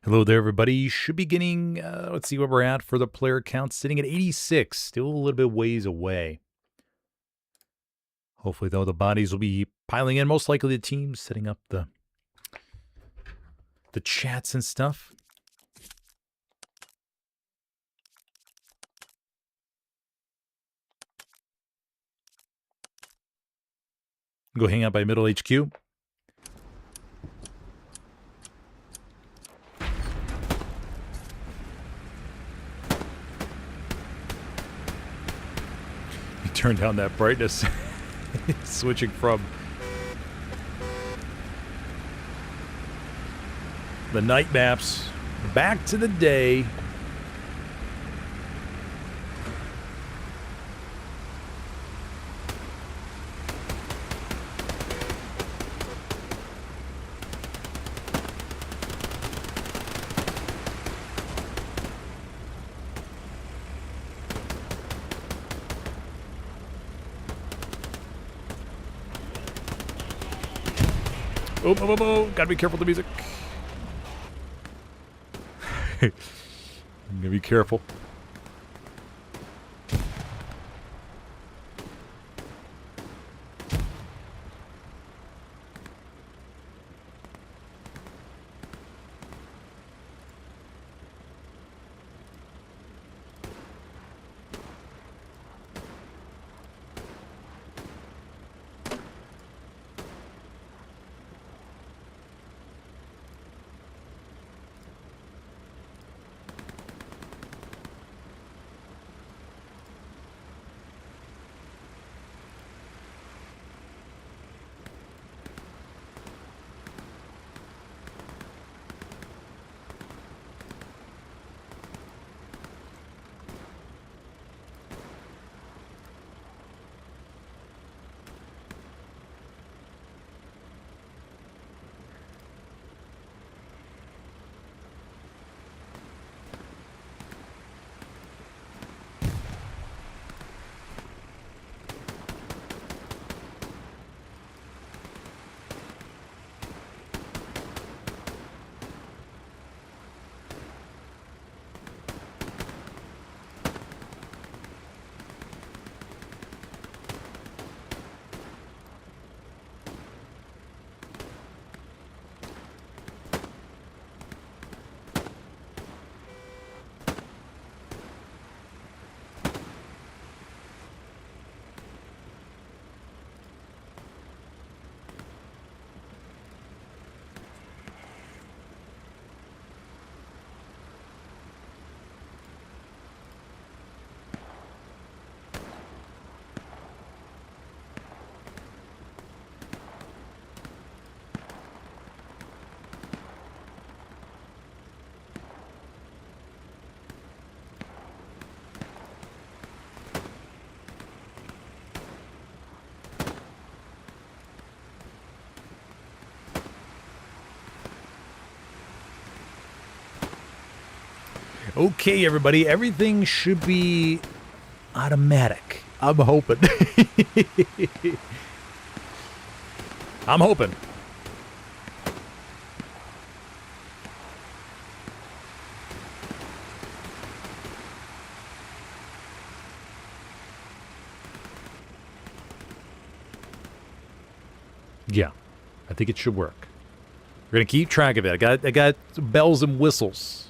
Hello there, everybody. You should be getting, let's see where we're at for the player count, sitting at 86, still a little bit ways away. Hopefully, though, the bodies will be piling in. Most likely the team's setting up the chats and stuff. Go hang out by Middle HQ. Turn down that brightness. Switching from the night maps back to the day. Oh, gotta be careful with the music. I'm gonna be careful. Okay, everybody, everything should be automatic. I'm hoping. I'm hoping. Yeah, I think it should work. We're gonna keep track of it. I got bells and whistles.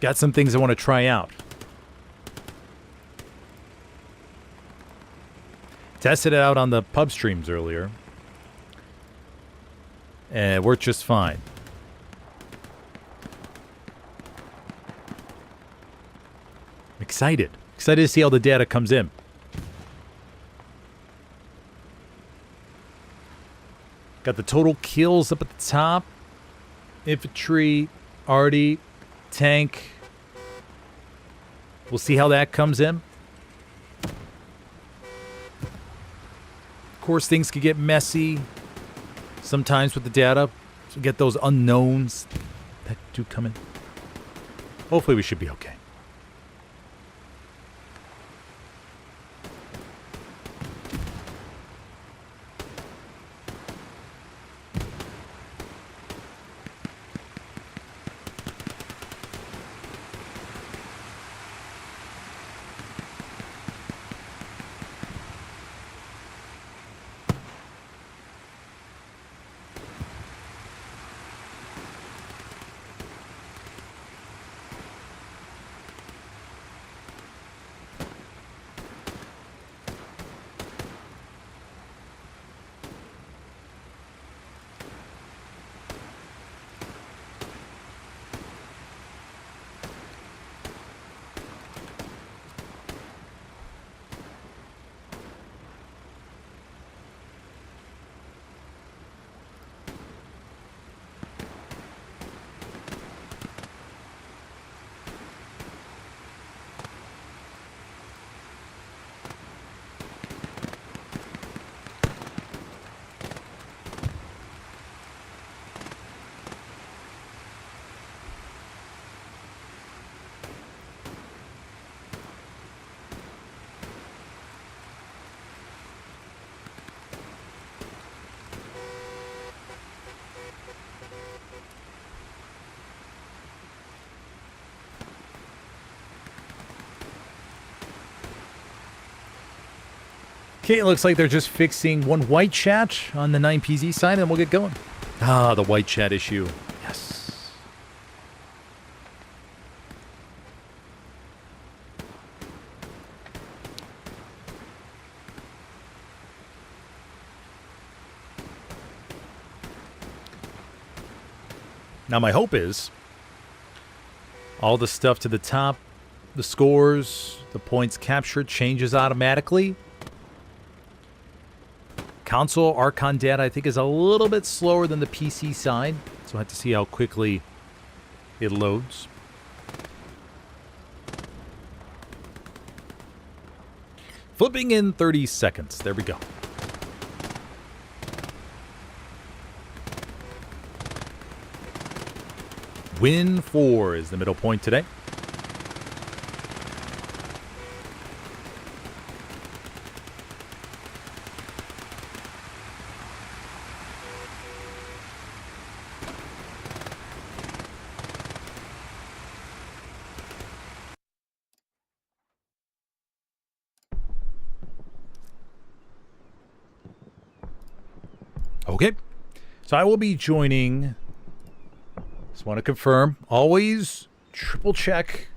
Got some things I want to try out. Tested it out on the pub streams earlier. And it worked just fine. Excited. Excited to see how the data comes in. Got the total kills up at the top. Infantry, arty, tank. We'll see how that comes in. Of course, things could get messy sometimes with the data. So get those unknowns that do come in. Hopefully we should be okay. Okay, it looks like they're just fixing one white chat on the 9PZ side, and we'll get going. Ah, the white chat issue. Yes. Now, my hope is all the stuff to the top, the scores, the points captured changes automatically. Console Archon data, I think, is a little bit slower than the PC side, so I have to see how quickly it loads. Flipping in 30 seconds. There we go. WN4 is the middle point today. Okay, so I will be joining. Just want to confirm. Always triple check.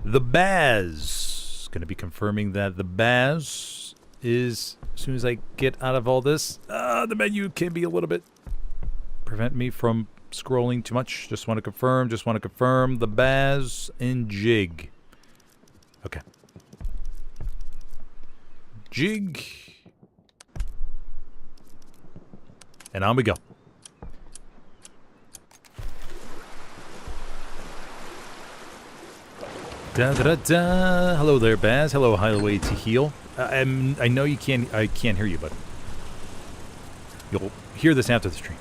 The Baz. Going to be confirming that the Baz is, as soon as I get out of all this, the menu can be a little bit, prevent me from scrolling too much. Just want to confirm. The Baz and Jig. Okay. Jig. And on we go. Da da da da. Hello there, Baz. Hello, Highway to Heal. I know you can't. I can't hear you, but you'll hear this after the stream.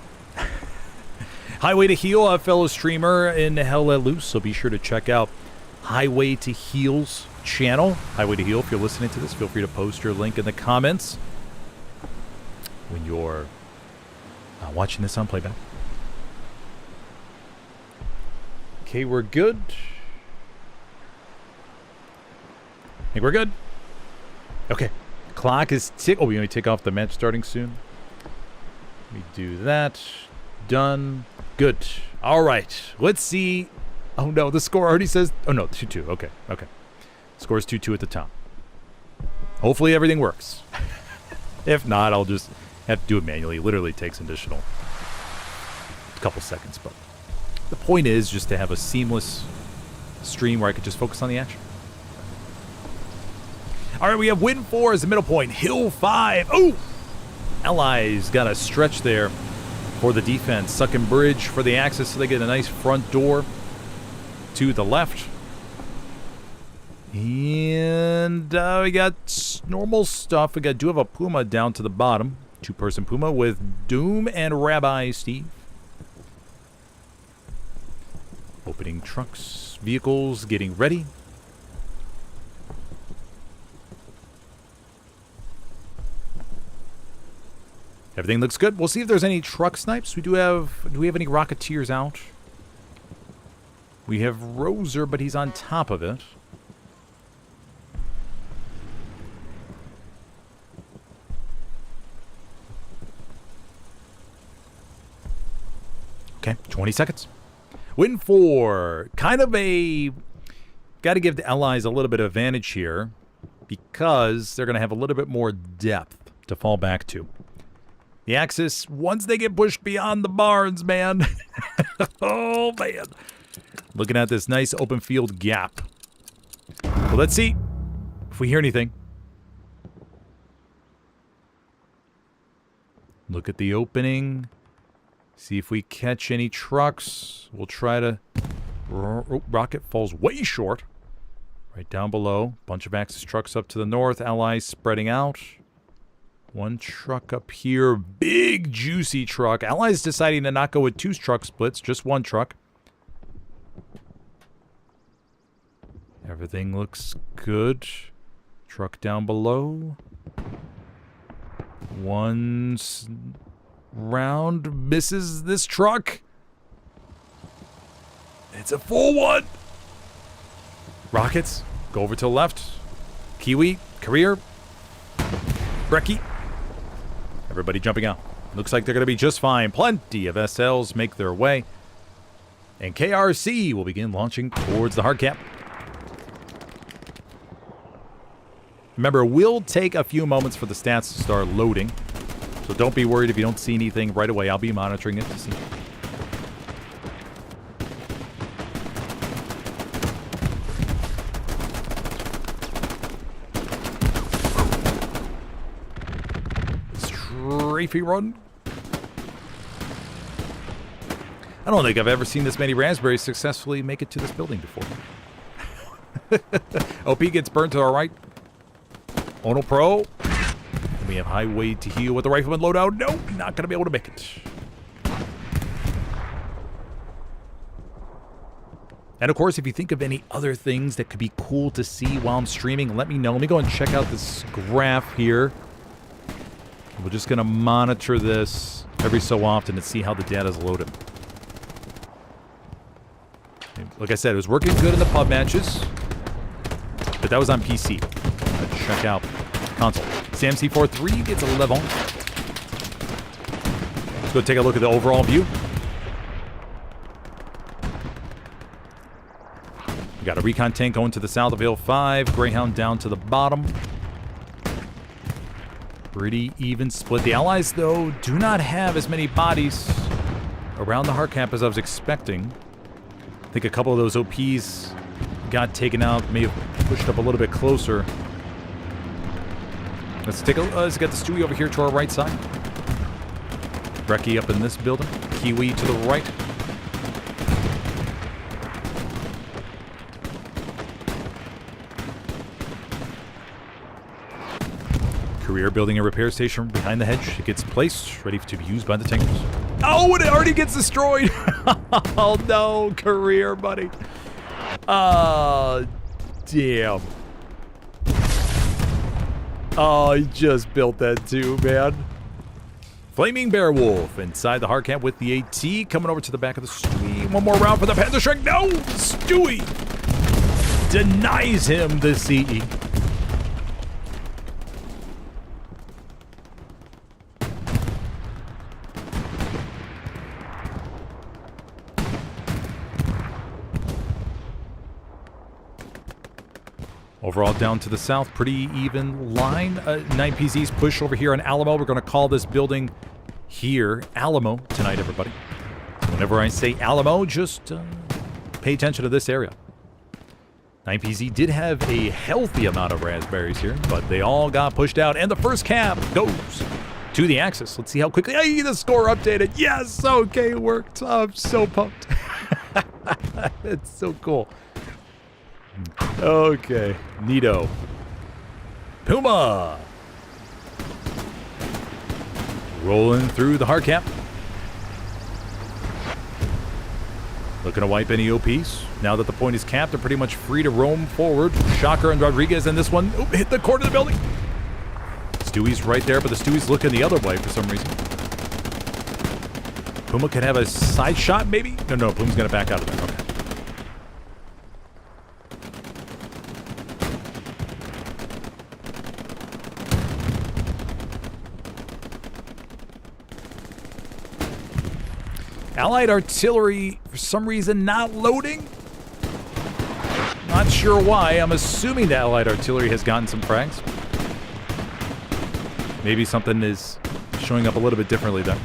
Highway to Heal, a fellow streamer in Hell Let Loose, so be sure to check out Highway to Heal's channel. Highway to Heal. If you're listening to this, feel free to post your link in the comments when you're watching this on playback. Okay, we're good. I think we're good. Okay. Clock is tick. Oh, we only take off the match starting soon. Let me do that. Done. Good. All right. Let's see. Oh, no. The score already says... Oh, no. 2-2. Okay. Okay. Score is 2-2 at the top. Hopefully everything works. If not, I'll just... have to do it manually. It literally takes an additional couple seconds, but the point is just to have a seamless stream where I could just focus on the action. All right, we have WN4 as the middle point. Hill 5. Oh! Allies got a stretch there for the defense. Sucking bridge for the Axis, so they get a nice front door to the left. And we got normal stuff. We do have a Puma down to the bottom. Two-person Puma with Doom and Rabbi Steve. Opening trucks, vehicles, getting ready. Everything looks good. We'll see if there's any truck snipes. Do we have any Rocketeers out? We have Roser, but he's on top of it. Okay, 20 seconds. WN4, kind of a... Got to give the Allies a little bit of advantage here because they're going to have a little bit more depth to fall back to. The Axis, once they get pushed beyond the barns, man. Oh, man. Looking at this nice open field gap. Well, let's see if we hear anything. Look at the opening. See if we catch any trucks. We'll try to... Oh, rocket falls way short. Right down below. Bunch of Axis trucks up to the north. Allies spreading out. One truck up here. Big, juicy truck. Allies deciding to not go with two truck splits. Just one truck. Everything looks good. Truck down below. One round misses this truck. It's a full one. Rockets. Go over to the left. Kiwi, Career, Brecky. Everybody jumping out. Looks like they're going to be just fine. Plenty of SLs make their way. And KRRC will begin launching towards the hard cap. Remember, it will take a few moments for the stats to start loading. So don't be worried if you don't see anything right away. I'll be monitoring it to see. Strafey run. I don't think I've ever seen this many raspberries successfully make it to this building before. OP gets burned to our right. Ono Pro. We have highway to heal with the rifleman loadout. Nope, not going to be able to make it. And of course, if you think of any other things that could be cool to see while I'm streaming, let me know. Let me go and check out this graph here. We're just going to monitor this every so often to see how the data is loaded. Like I said, it was working good in the pub matches, but that was on PC. Let's check out console. CMC43 gets a level. Let's go take a look at the overall view. We got a recon tank going to the south of Hill 5. Greyhound down to the bottom. Pretty even split. The Allies, though, do not have as many bodies around the hard cap as I was expecting. I think a couple of those OPs got taken out, may have pushed up a little bit closer. Let's get the Stewie over here to our right side. Brecky up in this building. Kiwi to the right. Career building a repair station behind the hedge. It gets placed, ready to be used by the tankers. Oh, and it already gets destroyed. Oh no, Career, buddy. Oh, damn. Oh, he just built that too, man. Flaming Bearwolf inside the hard cap with the AT. Coming over to the back of the Stewie. One more round for the Panther Strike. No! Stewie denies him the CE. Overall, down to the south, pretty even line. 9PZ's push over here on Alamo. We're going to call this building here Alamo tonight, everybody. Whenever I say Alamo, just pay attention to this area. 9PZ did have a healthy amount of raspberries here, but they all got pushed out. And the first cap goes to the Axis. Let's see how quickly. Hey, the score updated. Yes, okay, it worked. I'm so pumped. It's so cool. Okay, neato. Puma! Rolling through the hard cap. Looking to wipe any OPs. Now that the point is capped, they're pretty much free to roam forward. Shocker and Rodriguez in this one. Oop, hit the corner of the building. Stewie's right there, but the Stewie's looking the other way for some reason. Puma could have a side shot, maybe? No, Puma's going to back out of there. Okay. Allied artillery, for some reason, not loading. Not sure why. I'm assuming the Allied artillery has gotten some frags. Maybe something is showing up a little bit differently there.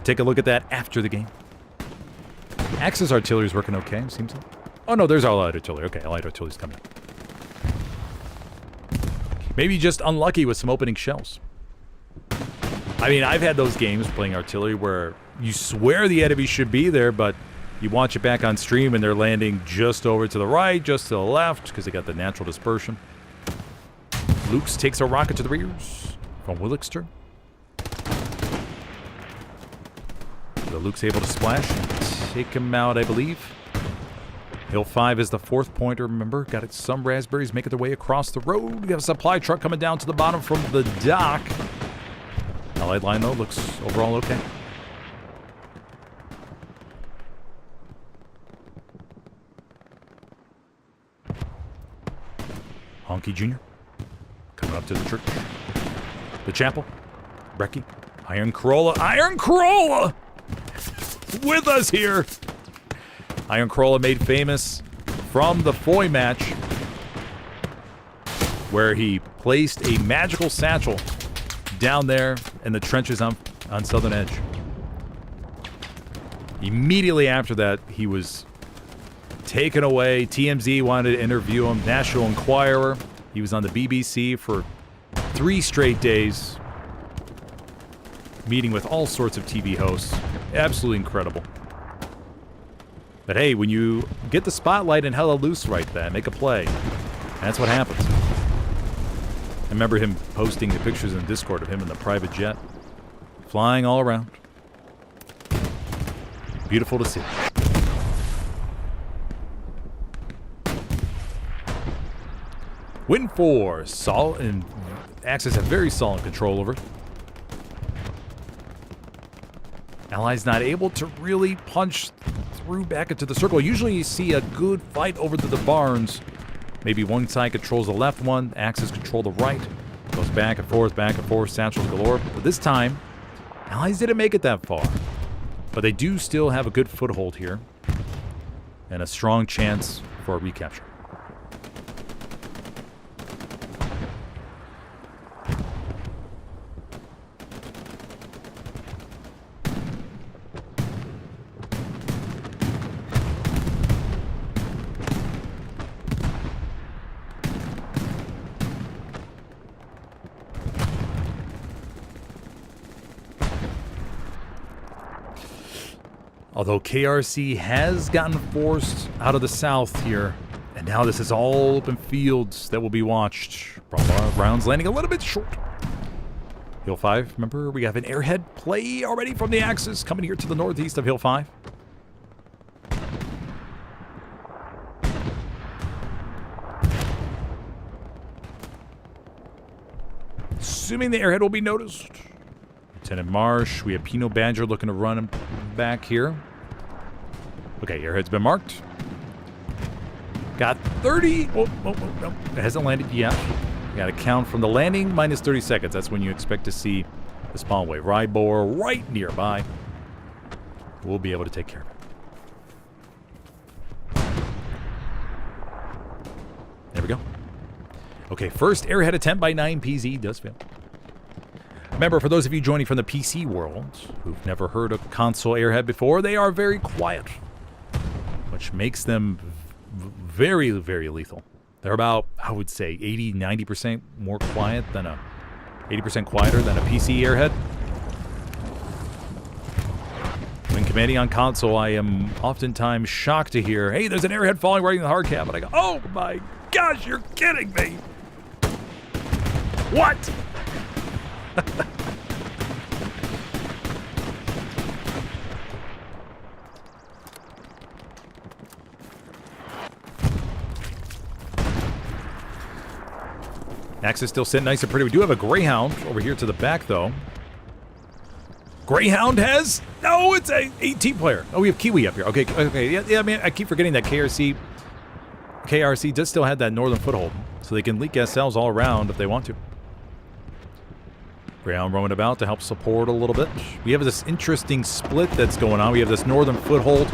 Take a look at that after the game. Axis artillery is working okay, seems like. Oh no, there's Allied artillery. Okay, Allied artillery's coming up. Maybe just unlucky with some opening shells. I mean, I've had those games playing artillery where you swear the enemy should be there, but you watch it back on stream and they're landing just over to the right, just to the left, because they got the natural dispersion. Luke's takes a rocket to the rears from Willickster. So Luke's able to splash and take him out, I believe. Hill 5 is the fourth pointer, remember. Got some raspberries making their way across the road. We got a supply truck coming down to the bottom from the dock. Allied line, though, looks overall okay. Honky Jr. coming up to the church. The chapel. Brecky. Iron Corolla. Iron Corolla! With us here. Iron Corolla made famous from the Foy match, where he placed a magical satchel down there in the trenches on Southern Edge. Immediately after that, he was taken away. TMZ wanted to interview him. National Enquirer. He was on the BBC for 3 straight days, meeting with all sorts of TV hosts. Absolutely incredible. But hey, when you get the spotlight and hella loose right there, make a play. That's what happens. I remember him posting the pictures in Discord of him in the private jet, flying all around. Beautiful to see. WN4, solid, and Axis have very solid control over it. Allies not able to really punch through back into the circle. Usually you see a good fight over to the barns. Maybe one side controls the left one, Axis control the right. Goes back and forth, satchels galore. But this time, Allies didn't make it that far. But they do still have a good foothold here. And a strong chance for a recapture. Although KRRC has gotten forced out of the south here, and now this is all open fields that will be watched. Rounds landing a little bit short. Hill 5, remember, we have an airhead play already from the Axis coming here to the northeast of Hill 5. Assuming the airhead will be noticed. Lieutenant Marsh, we have Pinot Badger looking to run him back here. Okay, airhead's been marked. Got 30. Oh, no. It hasn't landed yet. Got to count from the landing minus 30 seconds. That's when you expect to see the spawn wave. Rybor right nearby. We'll be able to take care of it. There we go. Okay, first airhead attempt by 9PZ does fail. Remember, for those of you joining from the PC world who've never heard of console airhead before, they are very quiet, which makes them very, very lethal. They're about, I would say, 80-90% more quiet than 80% quieter than a PC airhead. When commanding on console, I am oftentimes shocked to hear, hey, there's an airhead falling right in the hard cap, and I go, oh my gosh, you're kidding me! What? Axis still sitting nice and pretty. We do have a Greyhound over here to the back, though. Greyhound has... No, it's a 18 player. Oh, we have Kiwi up here. Okay, yeah, man, I keep forgetting that KRRC does still have that northern foothold, so they can leak SLs all around if they want to. Greyhound roaming about to help support a little bit. We have this interesting split that's going on. We have this northern foothold,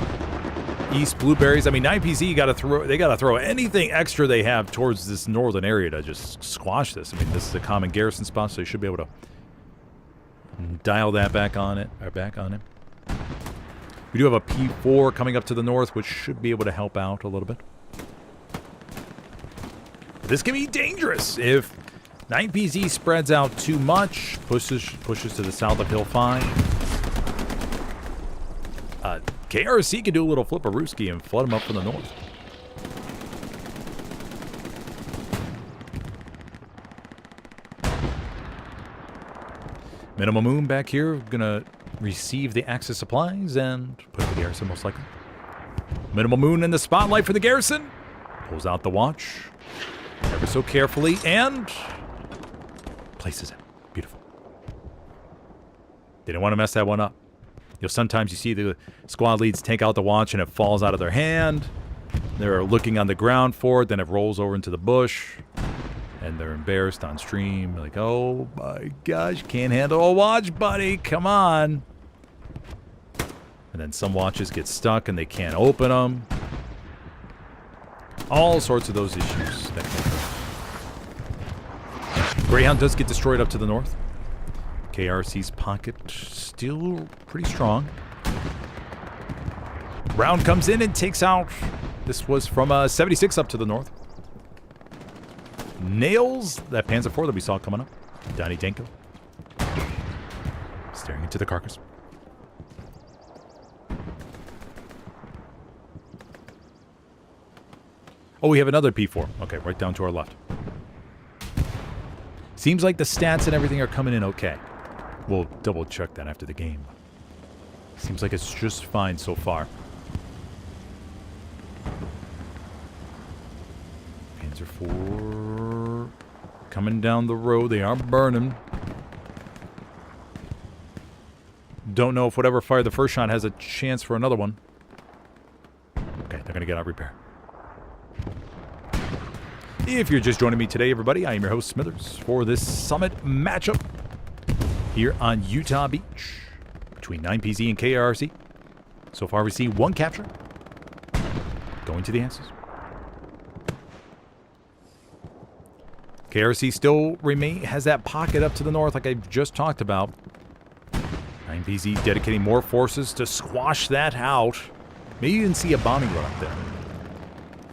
east blueberries. I mean, 9PZ they gotta throw anything extra they have towards this northern area to just squash this. I mean, this is a common garrison spot, so they should be able to dial that back on it. We do have a P4 coming up to the north, which should be able to help out a little bit. This can be dangerous if 9PZ spreads out too much, pushes to the south of Hill 5. KRRC can do a little flip-a-rooski and flood him up from the north. Minimum Moon back here, gonna receive the Axis supplies and put the garrison most likely. Minimum Moon in the spotlight for the garrison. Pulls out the watch ever so carefully and places it. Beautiful. Didn't want to mess that one up. You know, sometimes you see the squad leads take out the watch and it falls out of their hand. They're looking on the ground for it, then it rolls over into the bush. And they're embarrassed on stream. Like, oh my gosh, can't handle a watch, buddy. Come on. And then some watches get stuck and they can't open them. All sorts of those issues that can occur. Greyhound does get destroyed up to the north. KRC's pocket still pretty strong. Round comes in and takes out. This was from 76 up to the north. Nails that Panzer IV that we saw coming up. Donnie Danko. Staring into the carcass. Oh, we have another P4. Okay, right down to our left. Seems like the stats and everything are coming in okay. We'll double check that after the game. Seems like it's just fine so far. Panzer IV coming down the road. They are burning. Don't know if whatever fired the first shot has a chance for another one. Okay, they're going to get out repair. If you're just joining me today, everybody, I am your host, Smithers, for this Summit matchup here on Utah Beach between 9PZ and KRRC. So far, we see one capture going to the Asses. KRRC still has that pocket up to the north like I just talked about. 9PZ dedicating more forces to squash that out. Maybe even see a bombing run up there.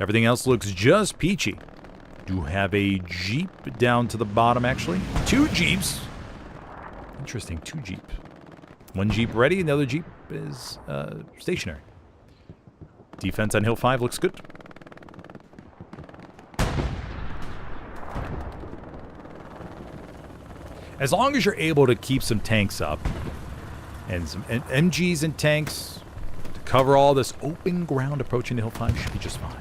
Everything else looks just peachy. Do have a Jeep down to the bottom, actually. 2 Jeeps. Interesting, 2 Jeep. 1 Jeep ready, and the other Jeep is stationary. Defense on Hill 5 looks good. As long as you're able to keep some tanks up, and some MGs and tanks to cover all this open ground approaching the Hill 5, should be just fine.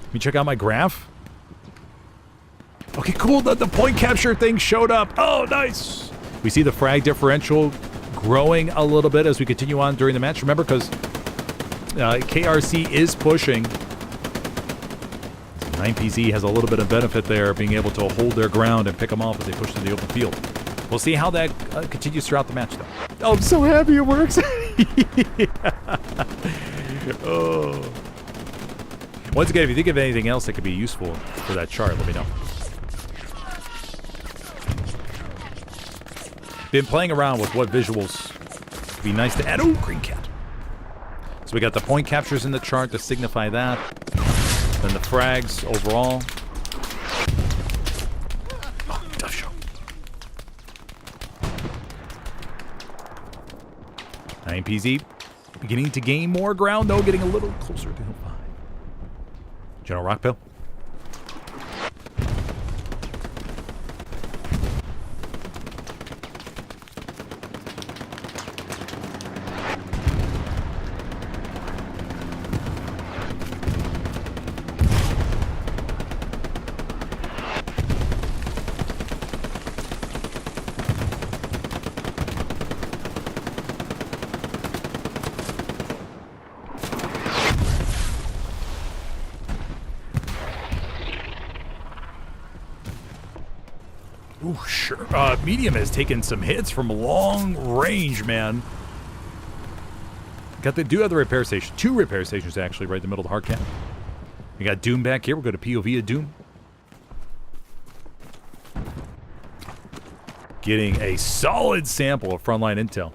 Let me check out my graph. Okay, cool. The point capture thing showed up. Oh, nice. We see the frag differential growing a little bit as we continue on during the match. Remember, because KRC is pushing. 9PZ has a little bit of benefit there, being able to hold their ground and pick them off as they push to the open field. We'll see how that continues throughout the match, though. Oh, I'm so happy it works. Oh. Once again, if you think of anything else that could be useful for that chart, let me know. Been playing around with what visuals would be nice to add. Oh, green cat. So we got the point captures in the chart to signify that. Then the frags overall. Oh, tough shot. 9PZ beginning to gain more ground, though, getting a little closer to Hill 5. General Rockpill. Ooh, sure. Medium has taken some hits from long range, man. Do have the repair station. 2 repair stations, actually, right in the middle of the hard cap. We got Doom back here. We'll go to POV of Doom. Getting a solid sample of frontline intel.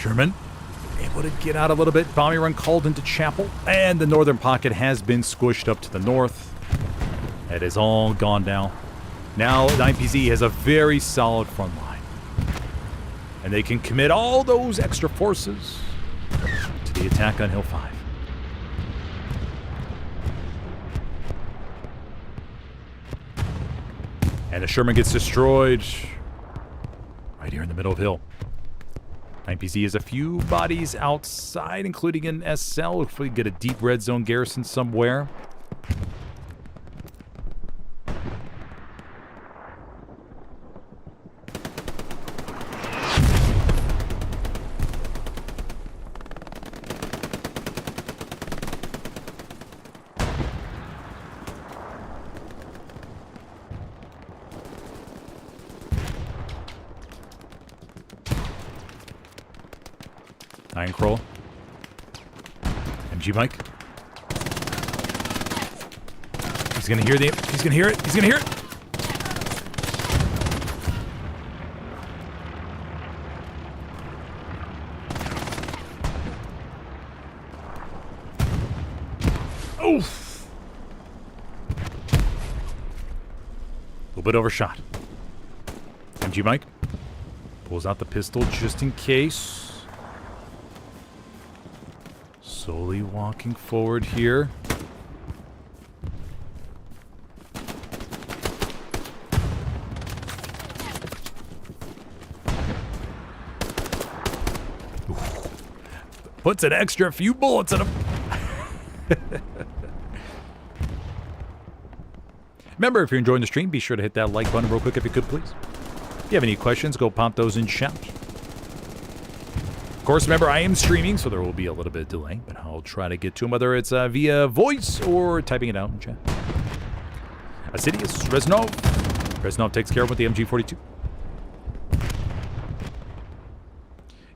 Sherman able to get out a little bit. Bombing run called into Chapel. And the northern pocket has been squished up to the north. It is all gone now. Now 9PZ has a very solid front line. And they can commit all those extra forces to the attack on Hill 5. And the Sherman gets destroyed right here in the middle of Hill. 9PZ has a few bodies outside, including an SL. If we get a deep red zone garrison somewhere. Iron Kroll. MG Mike. He's gonna hear he's gonna hear it. He's gonna hear it. Oof. A little bit overshot. MG Mike pulls out the pistol just in case. Slowly walking forward here. Ooh. Puts an extra few bullets in him. Remember, if you're enjoying the stream, be sure to hit that like button real quick if you could, please. If you have any questions, go pop those in chat. Of course, remember, I am streaming, so there will be a little bit of delay, but I'll try to get to them, whether it's via voice or typing it out in chat. Assidious, Reznov. Reznov takes care of with the MG42.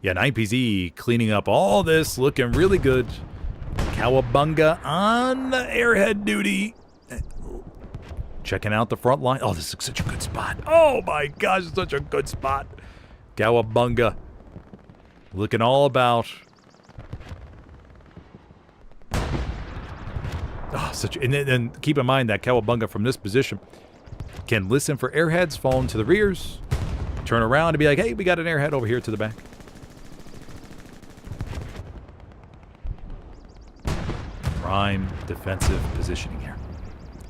Yeah, 9PZ cleaning up all this, looking really good. Cowabunga on airhead duty. Checking out the front line. Oh, this is such a good spot. Oh my gosh, such a good spot. Cowabunga. Looking all about. Oh, and keep in mind that Cowabunga from this position can listen for airheads, fall into the rears, turn around and be like, hey, we got an airhead over here to the back. Prime defensive positioning here.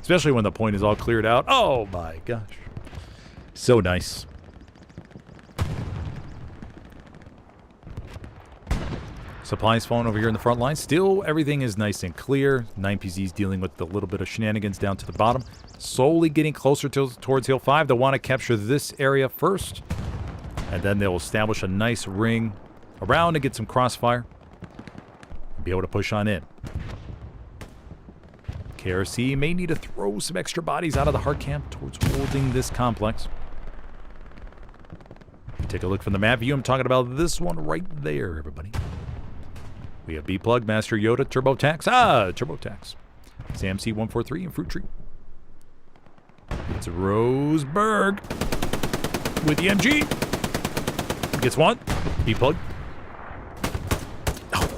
Especially when the point is all cleared out. Oh my gosh. So nice. Supplies falling over here in the front line. Still, everything is nice and clear. 9PZ's dealing with a little bit of shenanigans down to the bottom. Slowly getting closer towards Hill 5. They'll want to capture this area first. And then they'll establish a nice ring around and get some crossfire. And be able to push on in. KRRC may need to throw some extra bodies out of the hard camp towards holding this complex. Take a look from the map view. I'm talking about this one right there, everybody. We have B-Plug, Master Yoda, TurboTax. TurboTax. SAMC 143 and Fruit Tree. It's Roseburg with the MG. Gets one. B-Plug. Oh,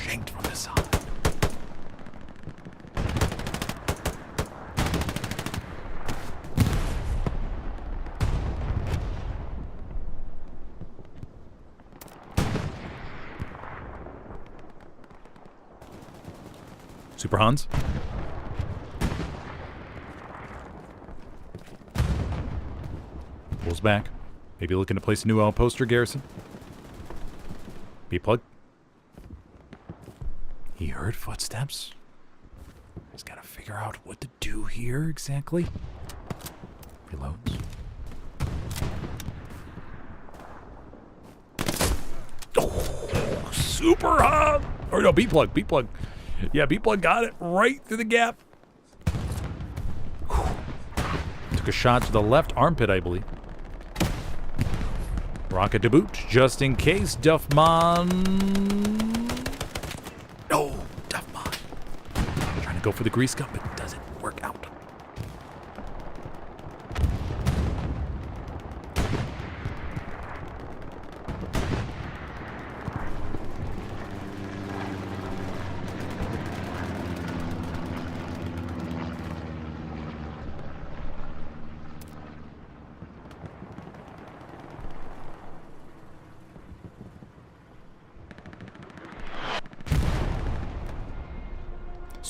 shanked from the side. Super Hans. Pulls back. Maybe looking to place a new outpost or garrison. B-Plug. He heard footsteps. He's got to figure out what to do here exactly. Reloads. Oh, Super Hans. Or no, B-Plug. B-Plug. Yeah, B-Plug got it right through the gap. Whew. Took a shot to the left armpit, I believe. Rocket to boot, just in case. Duffman. No, Duffman. Trying to go for the grease gun, but it doesn't work out.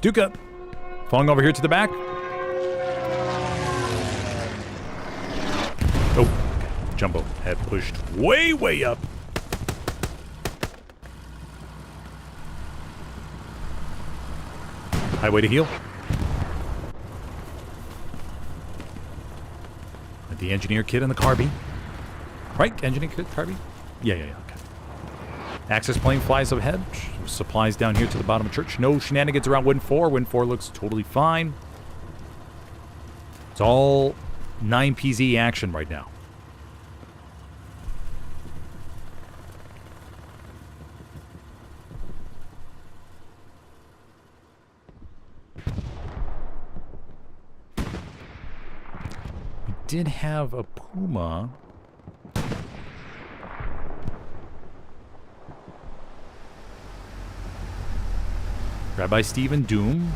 Stuka. Falling over here to the back. Oh, okay. Jumbo had pushed way, way up. Highway to heal. The engineer kit and the carbine. Right? Engineer kit, carbine? Yeah, okay. Access plane flies ahead. Supplies down here to the bottom of church. No shenanigans around WN4. WN4 looks totally fine. It's all 9PZ action right now. Did have a Puma. Rabbi Stephen Doom.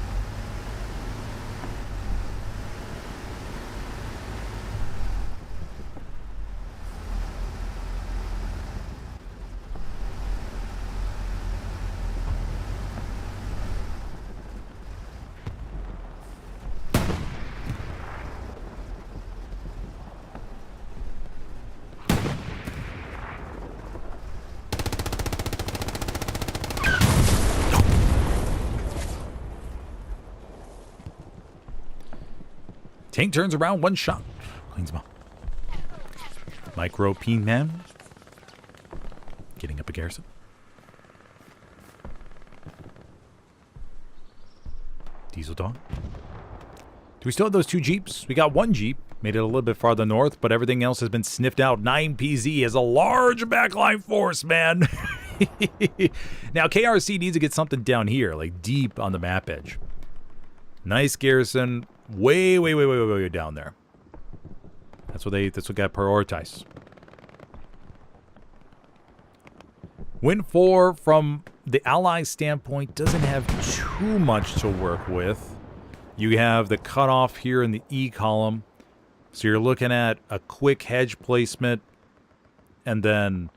Tank turns around, one shot. Cleans him up. Micro Peen Man. Getting up a garrison. Diesel Dog. Do we still have those 2 Jeeps? We got 1 Jeep. Made it a little bit farther north, but everything else has been sniffed out. 9PZ is a large backline force, man. Now, KRRC needs to get something down here, like deep on the map edge. Nice garrison. Way down there. That's what got prioritized. WN4 from the Allies' standpoint doesn't have too much to work with. You have the cutoff here in the E column. So you're looking at a quick hedge placement and then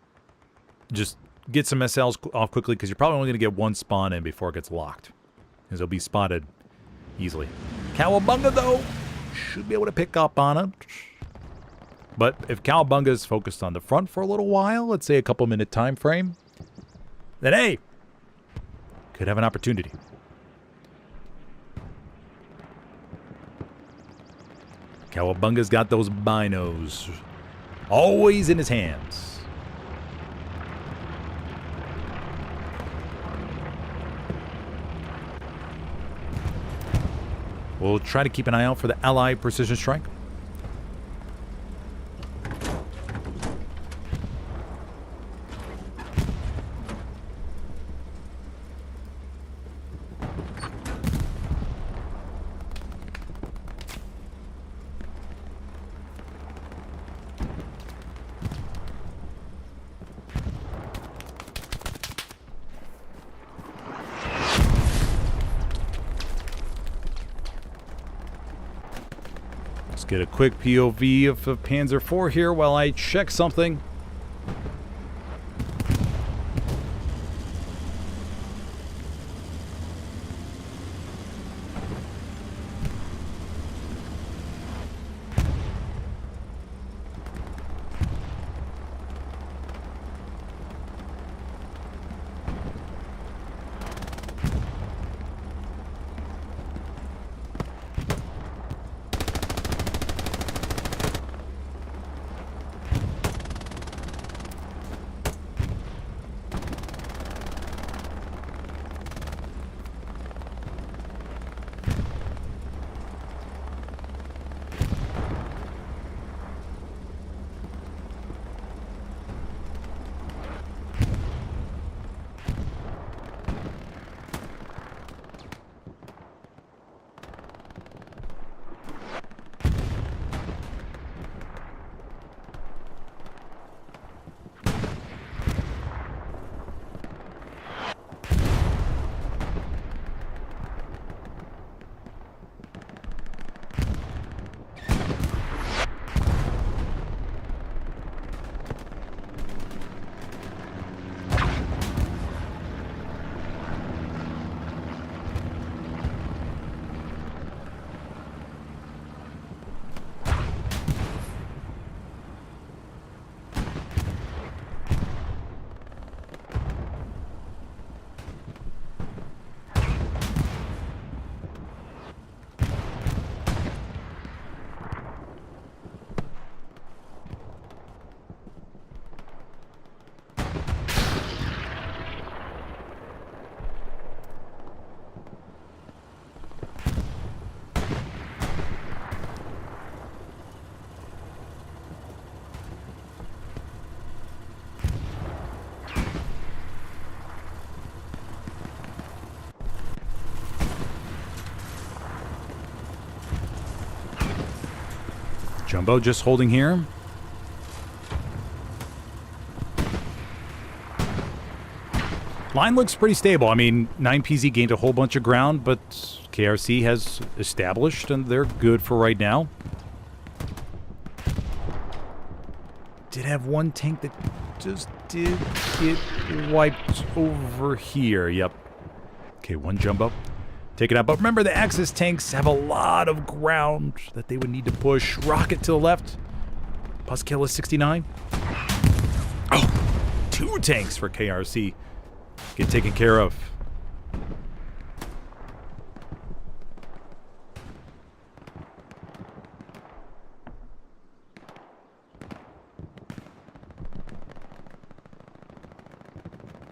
just get some SLs off quickly because you're probably only going to get 1 spawn in before it gets locked. Because it'll be spotted easily. Cowabunga, though, should be able to pick up on it. But if Cowabunga is focused on the front for a little while, let's say a couple-minute time frame, then, hey, could have an opportunity. Cowabunga's got those binos always in his hands. We'll try to keep an eye out for the Allied precision strike. Get a quick POV of Panzer IV here while I check something. Jumbo just holding here. Line looks pretty stable. I mean, 9PZ gained a whole bunch of ground, but KRC has established, and they're good for right now. Did have one tank that just did get wiped over here. Yep. Okay, one Jumbo. Take it out. But remember, the Axis tanks have a lot of ground that they would need to push. Rocket to the left. Puskill is 69. Oh, 2 tanks for KRC. Get taken care of.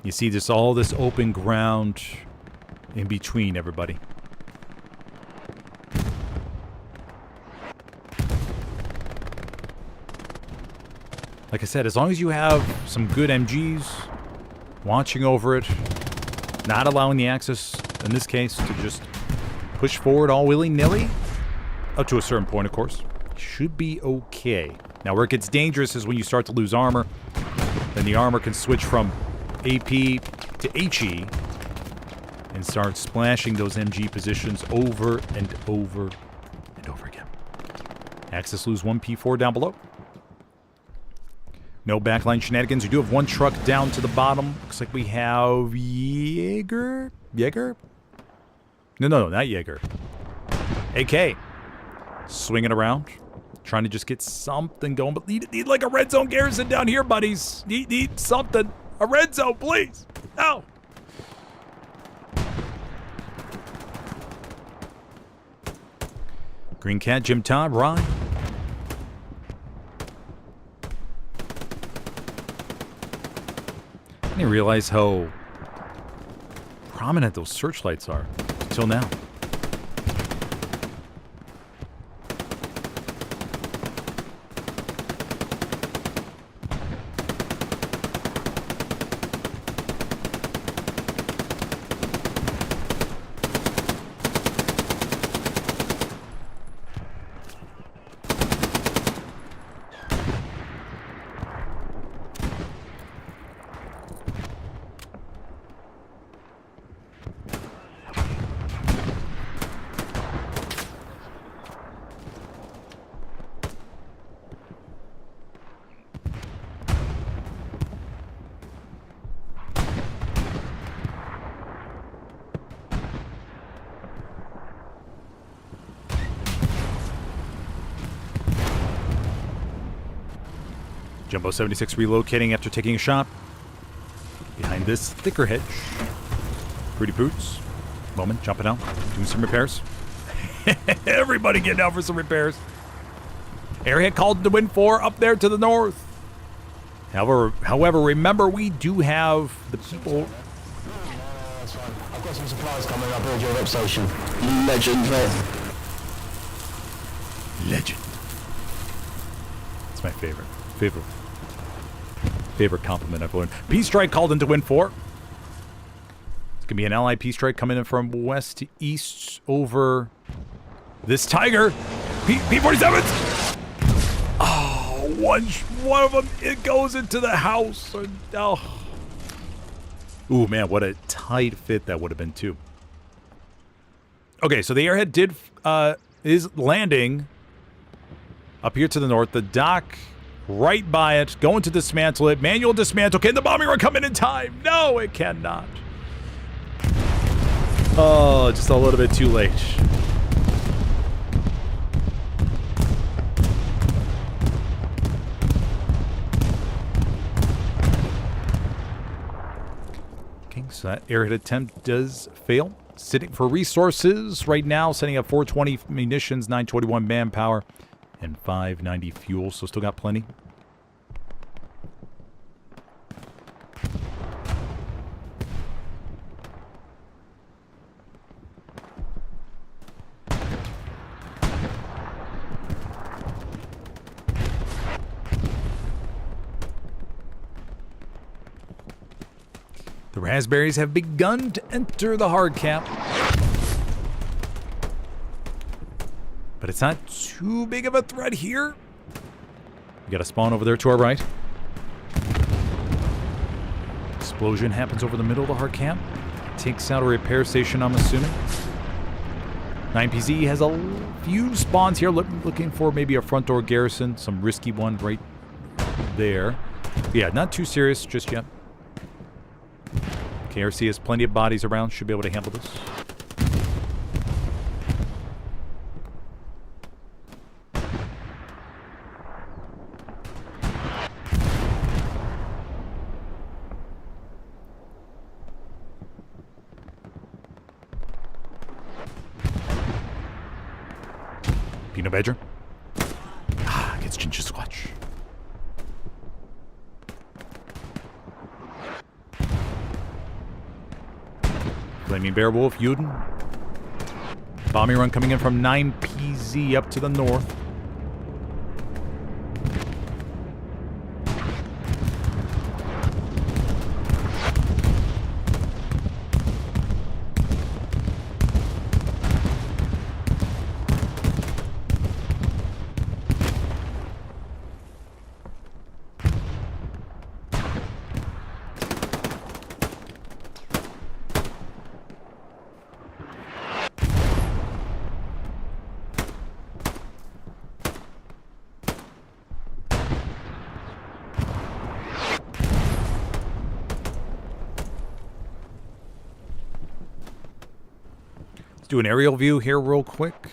You see this, all this open ground in between everybody. Like I said, as long as you have some good MGs watching over it, not allowing the Axis, in this case, to just push forward all willy-nilly, up to a certain point, of course, should be okay. Now, where it gets dangerous is when you start to lose armor. Then the armor can switch from AP to HE and start splashing those MG positions over and over and over again. Axis lose 1 P4 down below. No backline shenanigans. We do have 1 truck down to the bottom. Looks like we have Jaeger? No, not Jaeger. AK. Swinging around. Trying to just get something going. But need like a red zone garrison down here, buddies. Need something. A red zone, please. No. Green Cat, Jim Todd, Ryan. I didn't realize how prominent those searchlights are until now. Jumbo 76 relocating after taking a shot. Behind this thicker hedge. Pretty Poots. Moment, jumping out, doing some repairs. Everybody getting out for some repairs. Airhead called to WN4 up there to the north. However, remember, we do have the people. That's fine. I've got some supplies coming up at your rep station. Legend, mate. Legend. It's my favorite compliment I've learned. Peace Strike called into WN4. It's gonna be an allied Peace Strike coming in from west to east over this Tiger. P-47s. Oh, one of them, it goes into the house. Oh. Ooh, man, what a tight fit that would have been too. Okay, so the Airhead is landing up here to the north. The dock right by it, going to dismantle it. Manual dismantle. Can the bombing run come in time? No, it cannot. Oh, just a little bit too late. Okay, so that airhead attempt does fail. Sitting for resources right now, setting up 420 munitions, 921 manpower, and 590 fuel, so still got plenty. The raspberries have begun to enter the hard cap. But it's not too big of a threat here. We got a spawn over there to our right. Explosion happens over the middle of the hard camp. Takes out a repair station, I'm assuming. 9PZ has a few spawns here, looking for maybe a front door garrison. Some risky one right there. But yeah, not too serious just yet. KRC has plenty of bodies around. Should be able to handle this. Peanut Badger. Gets Ginger Squatch. Flaming Bear Wolf, Yuden. Bombing run coming in from 9PZ up to the north. Do an aerial view here real quick.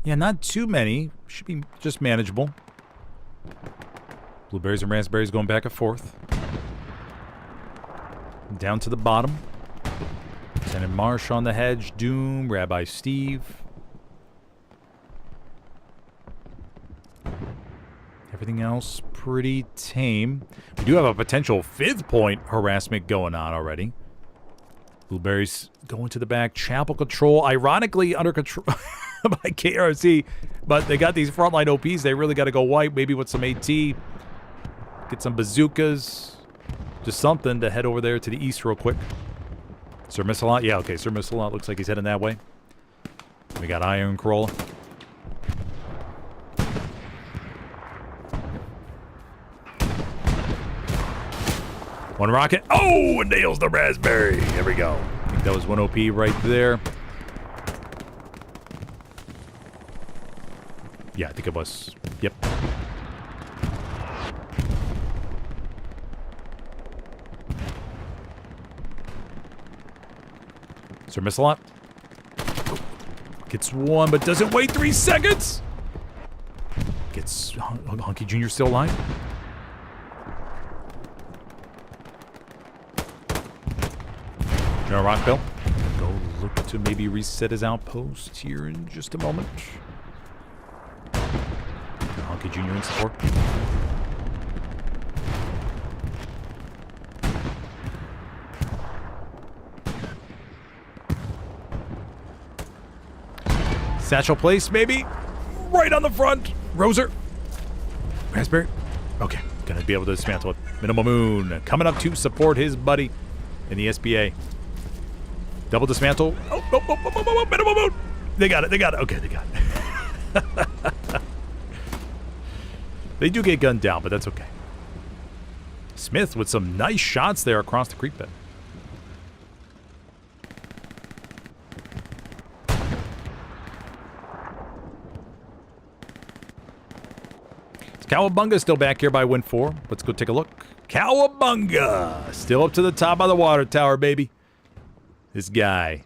Yeah, not too many. Should be just manageable. Blueberries and raspberries going back and forth. Down to the bottom. Lieutenant Marsh on the hedge. Doom. Rabbi Steve. Everything else pretty tame. We do have a potential 5th point harassment going on already. Blueberries going to the back. Chapel control. Ironically under control by KRRC. But they got these frontline OPs. They really got to go white. Maybe with some AT. Get some bazookas. Just something to head over there to the east real quick. Sir Missalot. Yeah, okay. Sir Missalot looks like he's heading that way. We got Iron Corolla. One rocket. Oh, and nails the raspberry. There we go. I think that was one OP right there. Yeah, I think it was. Yep. Sir Missalot. Gets one, but doesn't wait 3 seconds. Gets Hunky Jr. still alive. General Rockville. Go look to maybe reset his outpost here in just a moment. Hunky Jr. in support. Satchel place, maybe. Right on the front. Roser. Raspberry. Okay. Gonna be able to dismantle it. Minimal Moon coming up to support his buddy in the SBA. Double dismantle. Oh, Minimal Moon. They got it. They got it. Okay, they got it. They do get gunned down, but that's okay. Smith with some nice shots there across the creek bed. Cowabunga still back here by WN4. Let's go take a look. Cowabunga! Still up to the top of the water tower, baby. This guy.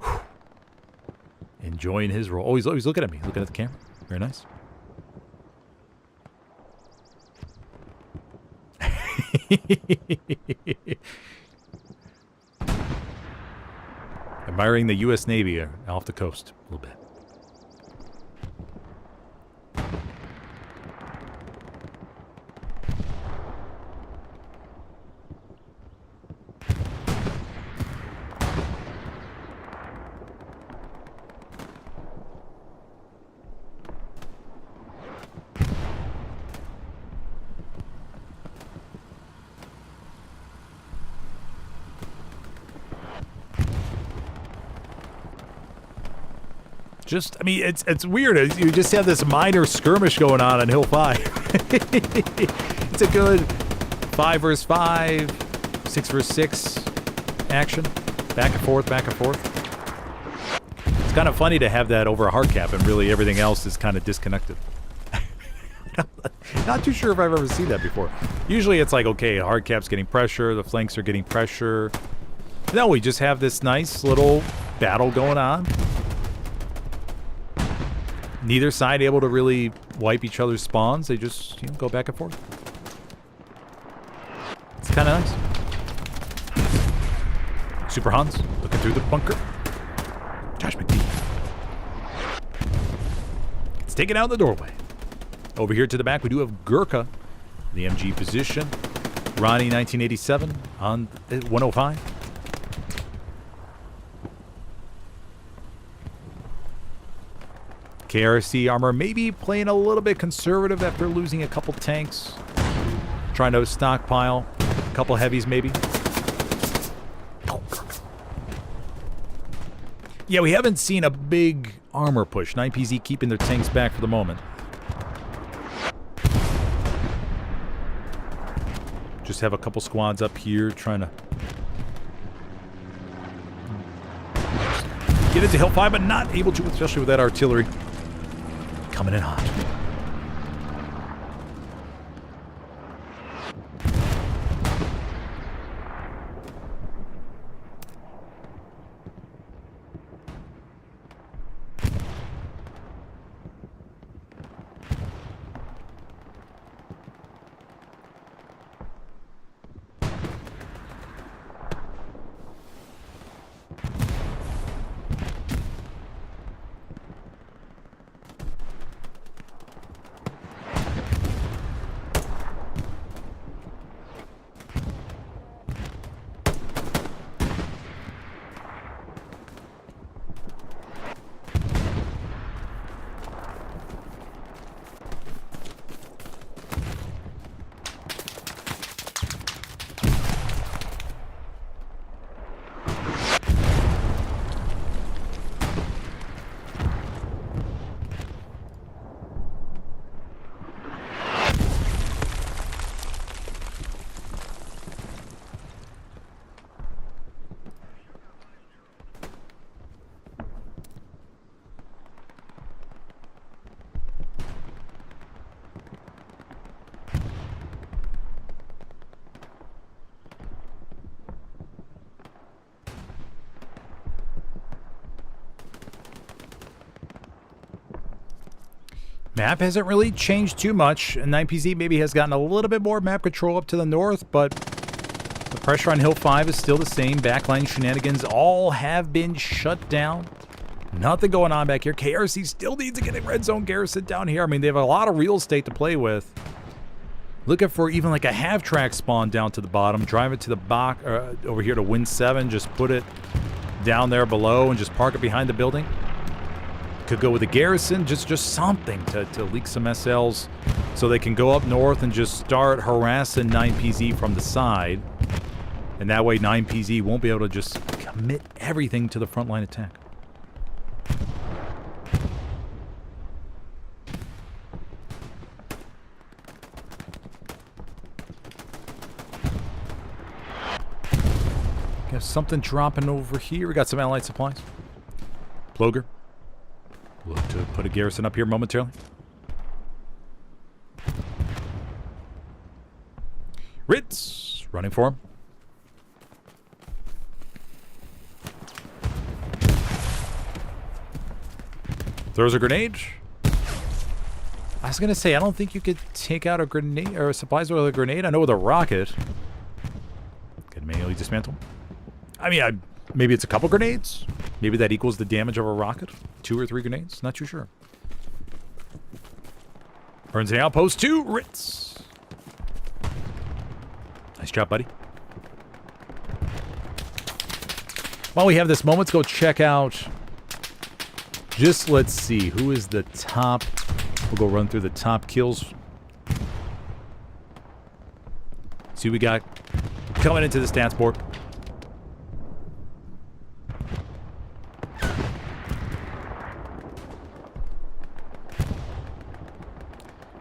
Whew. Enjoying his role. Oh, he's looking at me. Looking at the camera. Very nice. Admiring the U.S. Navy off the coast a little bit. Just, I mean, it's weird. You just have this minor skirmish going on Hill 5. It's a good 5 versus 5, 6 versus 6 action. Back and forth, back and forth. It's kind of funny to have that over a hard cap and really everything else is kind of disconnected. Not too sure if I've ever seen that before. Usually it's like, okay, hard cap's getting pressure, the flanks are getting pressure. No, we just have this nice little battle going on. Neither side able to really wipe each other's spawns. They just, you know, go back and forth. It's kind of nice. Super Hans looking through the bunker. Josh McGee. It's taken out the doorway. Over here to the back, we do have Gurkha, the MG position. Ronnie 1987 on 105. KRRC armor maybe playing a little bit conservative after losing a couple tanks. Trying to stockpile a couple heavies maybe. Yeah, we haven't seen a big armor push. 9PZ keeping their tanks back for the moment. Just have a couple squads up here trying to get into Hill 5, but not able to, especially with that artillery coming in hot. Map hasn't really changed too much, and 9PZ maybe has gotten a little bit more map control up to the north, but the pressure on Hill 5 is still the same. Backline shenanigans all have been shut down. Nothing going on back here. KRC still needs to get a red zone garrison down here. I mean, they have a lot of real estate to play with. Looking for even like a half-track spawn down to the bottom. Drive it to the back, over here to Win 7. Just put it down there below and just park it behind the building. Could go with a garrison, just something to leak some SLs so they can go up north and just start harassing 9PZ from the side. And that way 9PZ won't be able to just commit everything to the frontline attack. Got something dropping over here. We got some allied supplies. Ploger. Look to put a garrison up here momentarily. Ritz running for him. Throws a grenade. I was gonna say, I don't think you could take out a grenade or supplies with a grenade. I know with a rocket. Can manually dismantle. I mean, maybe it's a couple grenades. Maybe that equals the damage of a rocket. 2 or 3 grenades. Not too sure. Burns the outpost 2. Ritz. Nice job, buddy. While we have this moment, let's go check out. Just let's see. Who is the top? We'll go run through the top kills. See what we got coming into the stats board.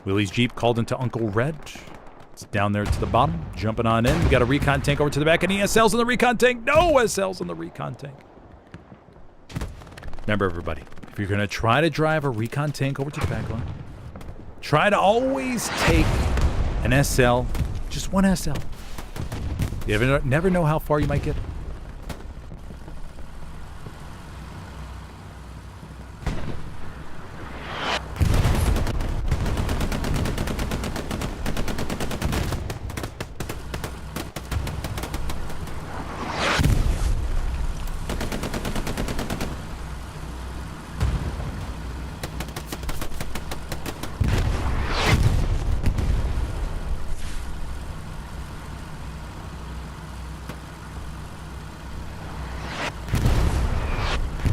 Willie's Jeep called into Uncle Red. It's down there to the bottom. Jumping on in. We got a recon tank over to the back. And SLs in the recon tank. No SLs in the recon tank. Remember, everybody, if you're going to try to drive a recon tank over to the back line, try to always take an SL, just one SL. You never know how far you might get.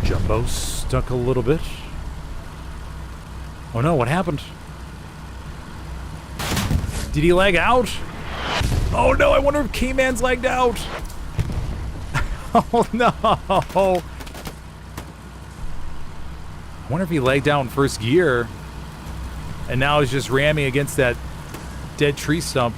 Jumbo stuck a little bit. Oh no, what happened? Did he lag out? Oh no, I wonder if K-Man's lagged out. Oh no. I wonder if he lagged out in first gear and now he's just ramming against that dead tree stump.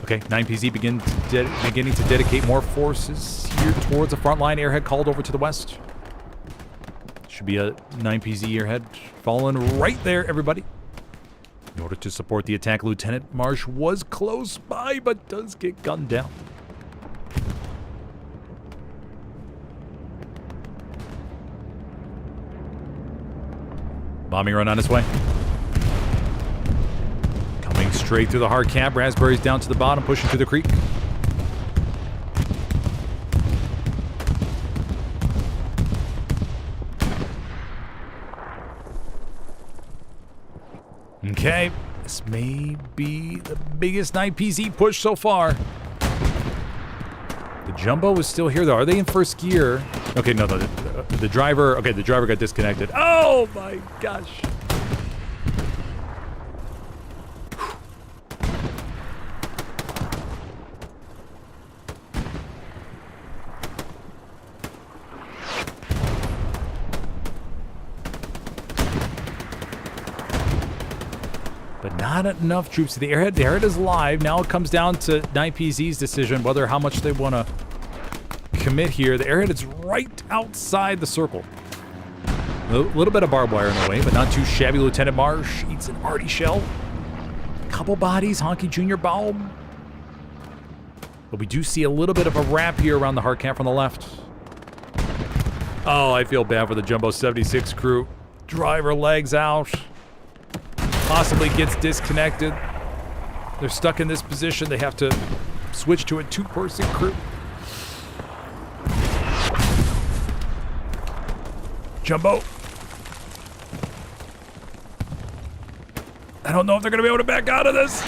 Okay, 9PZ beginning to dedicate more forces here towards the front line. Airhead called over to the west. Should be a 9PZ airhead falling right there, everybody. In order to support the attack, Lieutenant Marsh was close by, but does get gunned down. Bombing run on its way. Straight through the hard cap. Raspberries down to the bottom, pushing through the creek. Okay, this may be the biggest 9PZ push so far. The Jumbo is still here, though. Are they in first gear? Okay, no, the driver. Okay, the driver got disconnected. Oh my gosh. But not enough troops to the airhead. The airhead is live. Now it comes down to 9PZ's decision whether how much they want to commit here. The airhead is right outside the circle. A little bit of barbed wire in the way, but not too shabby. Lieutenant Marsh eats an arty shell. Couple bodies. Honky Jr. Baum. But we do see a little bit of a wrap here around the hard camp from the left. Oh, I feel bad for the Jumbo 76 crew. Driver legs out. Possibly gets disconnected. They're stuck in this position. They have to switch to a two-person crew. Jumbo. I don't know if they're going to be able to back out of this.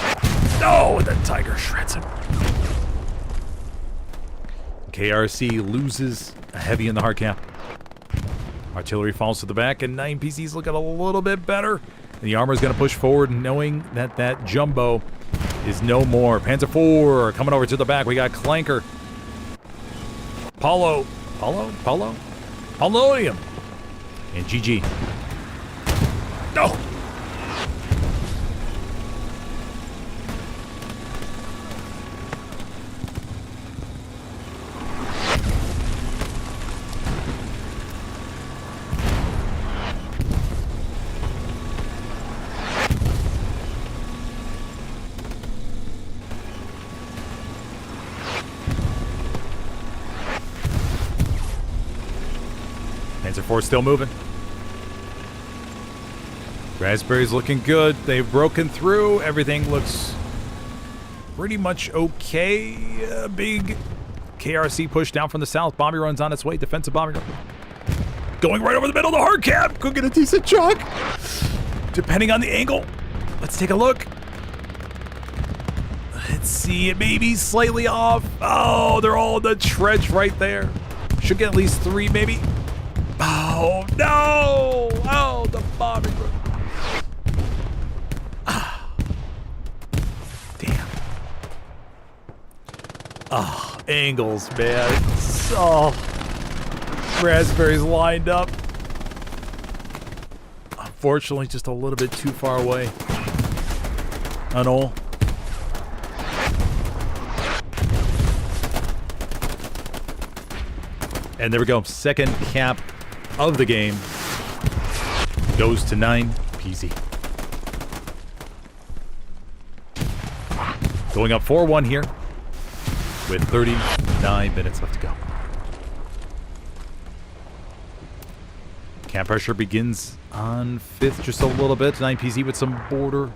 No, and then Tiger shreds him. KRRC loses a heavy in the hard cap. Artillery falls to the back, and 9PZ's looking a little bit better. And the armor is going to push forward, knowing that that Jumbo is no more. Panzer IV coming over to the back. We got Clanker. Paulownium. And GG. No! Panzer IV still moving. Raspberry's looking good. They've broken through. Everything looks pretty much okay. Big KRRC push down from the south. Bombing run's on its way. Defensive bombing run. Going right over the middle of the hard cap. Could get a decent chunk. Depending on the angle. Let's take a look. Let's see. It may be slightly off. Oh, they're all in the trench right there. Should get at least 3 maybe. Oh, no! Oh, the bombing run. Ah. Damn. Ah, angles, man. So raspberries lined up. Unfortunately, just a little bit too far away. And there we go. Second cap of the game goes to 9PZ. Going up 4-1 here with 39 minutes left to go. Camp pressure begins on 5th just a little bit. 9PZ with some border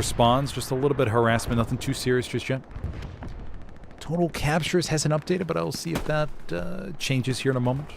spawns, just a little bit of harassment, nothing too serious just yet. Total captures hasn't updated, but I'll see if that changes here in a moment.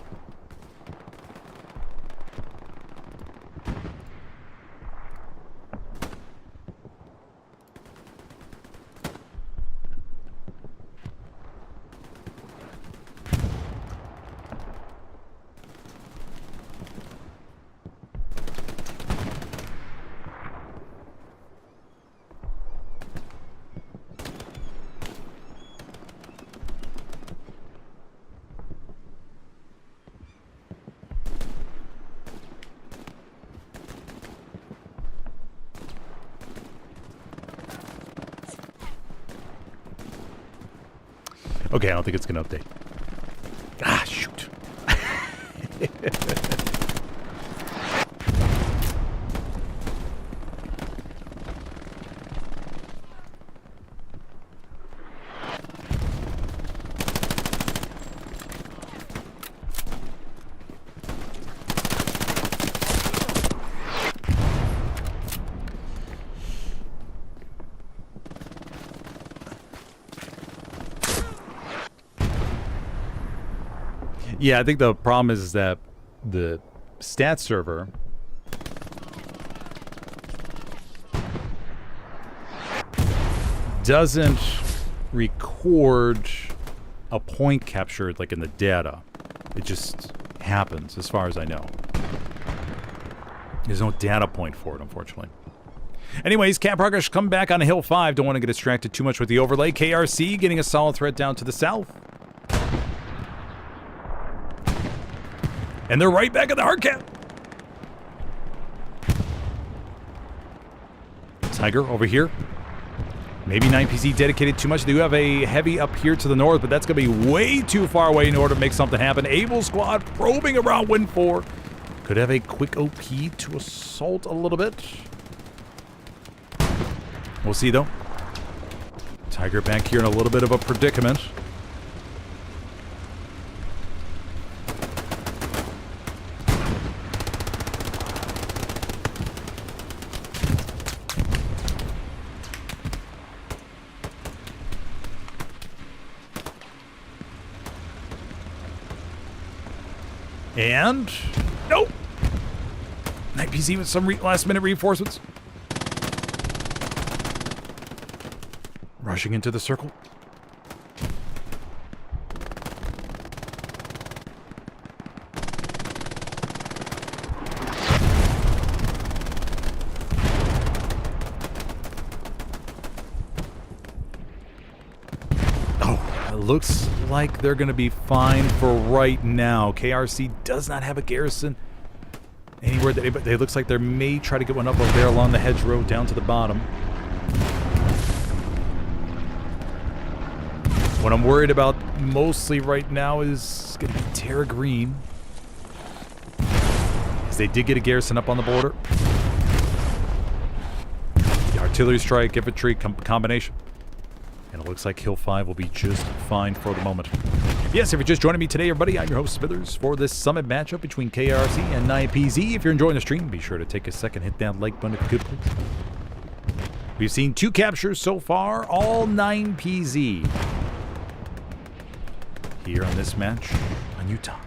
Okay, I don't think it's going to update. Ah, shoot. Yeah, I think the problem is that the stat server doesn't record a point captured like in the data. It just happens, as far as I know. There's no data point for it, unfortunately. Anyways, Camp Progress come back on Hill 5. Don't want to get distracted too much with the overlay. KRRC getting a solid threat down to the south. And they're right back at the hard cap. Tiger over here. Maybe 9PZ dedicated too much. They do have a heavy up here to the north, but that's going to be way too far away in order to make something happen. Able squad probing around WN4. Could have a quick OP to assault a little bit. We'll see, though. Tiger back here in a little bit of a predicament. And nope. 9PZ with some last-minute reinforcements. Rushing into the circle. Looks like they're going to be fine for right now. KRRC does not have a garrison anywhere. They looks like they may try to get one up over there along the hedgerow down to the bottom. What I'm worried about mostly right now is going to be Terra Green, as they did get a garrison up on the border. The artillery strike, infantry combination. And it looks like Hill 5 will be just fine for the moment. Yes, if you're just joining me today, everybody, I'm your host, Smithers, for this summit matchup between KRRC and 9PZ. If you're enjoying the stream, be sure to take a second, hit that like button if you could, please. We've seen 2 captures so far, all 9PZ. Here on this match on Utah.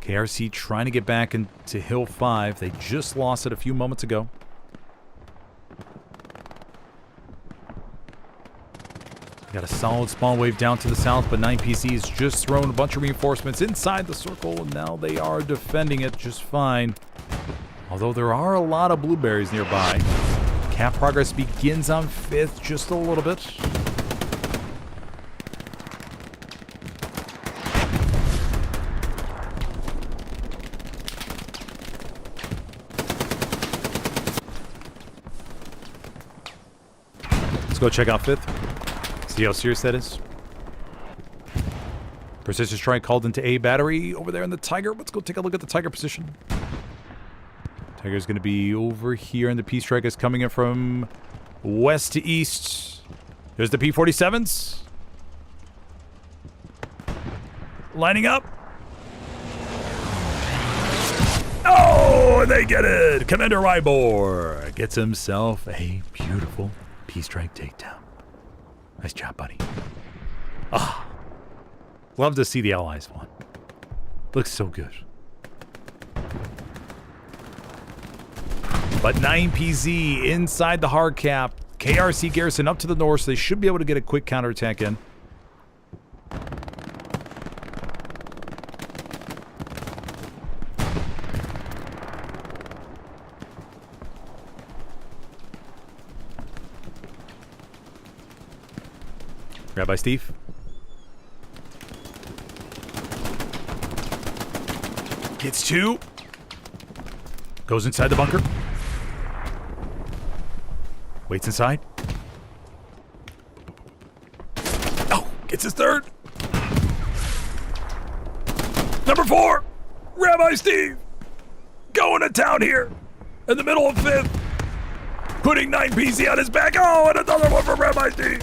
KRRC trying to get back into Hill 5. They just lost it a few moments ago. Got a solid spawn wave down to the south, but 9PZ has just thrown a bunch of reinforcements inside the circle, and now they are defending it just fine. Although there are a lot of blueberries nearby. Cap progress begins on 5th, just a little bit. Let's go check out 5th. See how serious that is. Persistent strike called into A battery over there in the Tiger. Let's go take a look at the Tiger position. Tiger's going to be over here, and the P strike is coming in from west to east. There's the P-47s. Lining up. Oh, they get it. Commander Rybor gets himself a beautiful P-strike takedown. Nice job, buddy. Ah. Love to see the Allies one. Looks so good. But 9PZ inside the hard cap. KRC garrison up to the north, so they should be able to get a quick counterattack in. Rabbi Steve. Gets 2. Goes inside the bunker. Waits inside. Oh, gets his 3rd. Number 4, Rabbi Steve. Going to town here in the middle of 5th. Putting 9PC on his back. Oh, and another one for Rabbi Steve.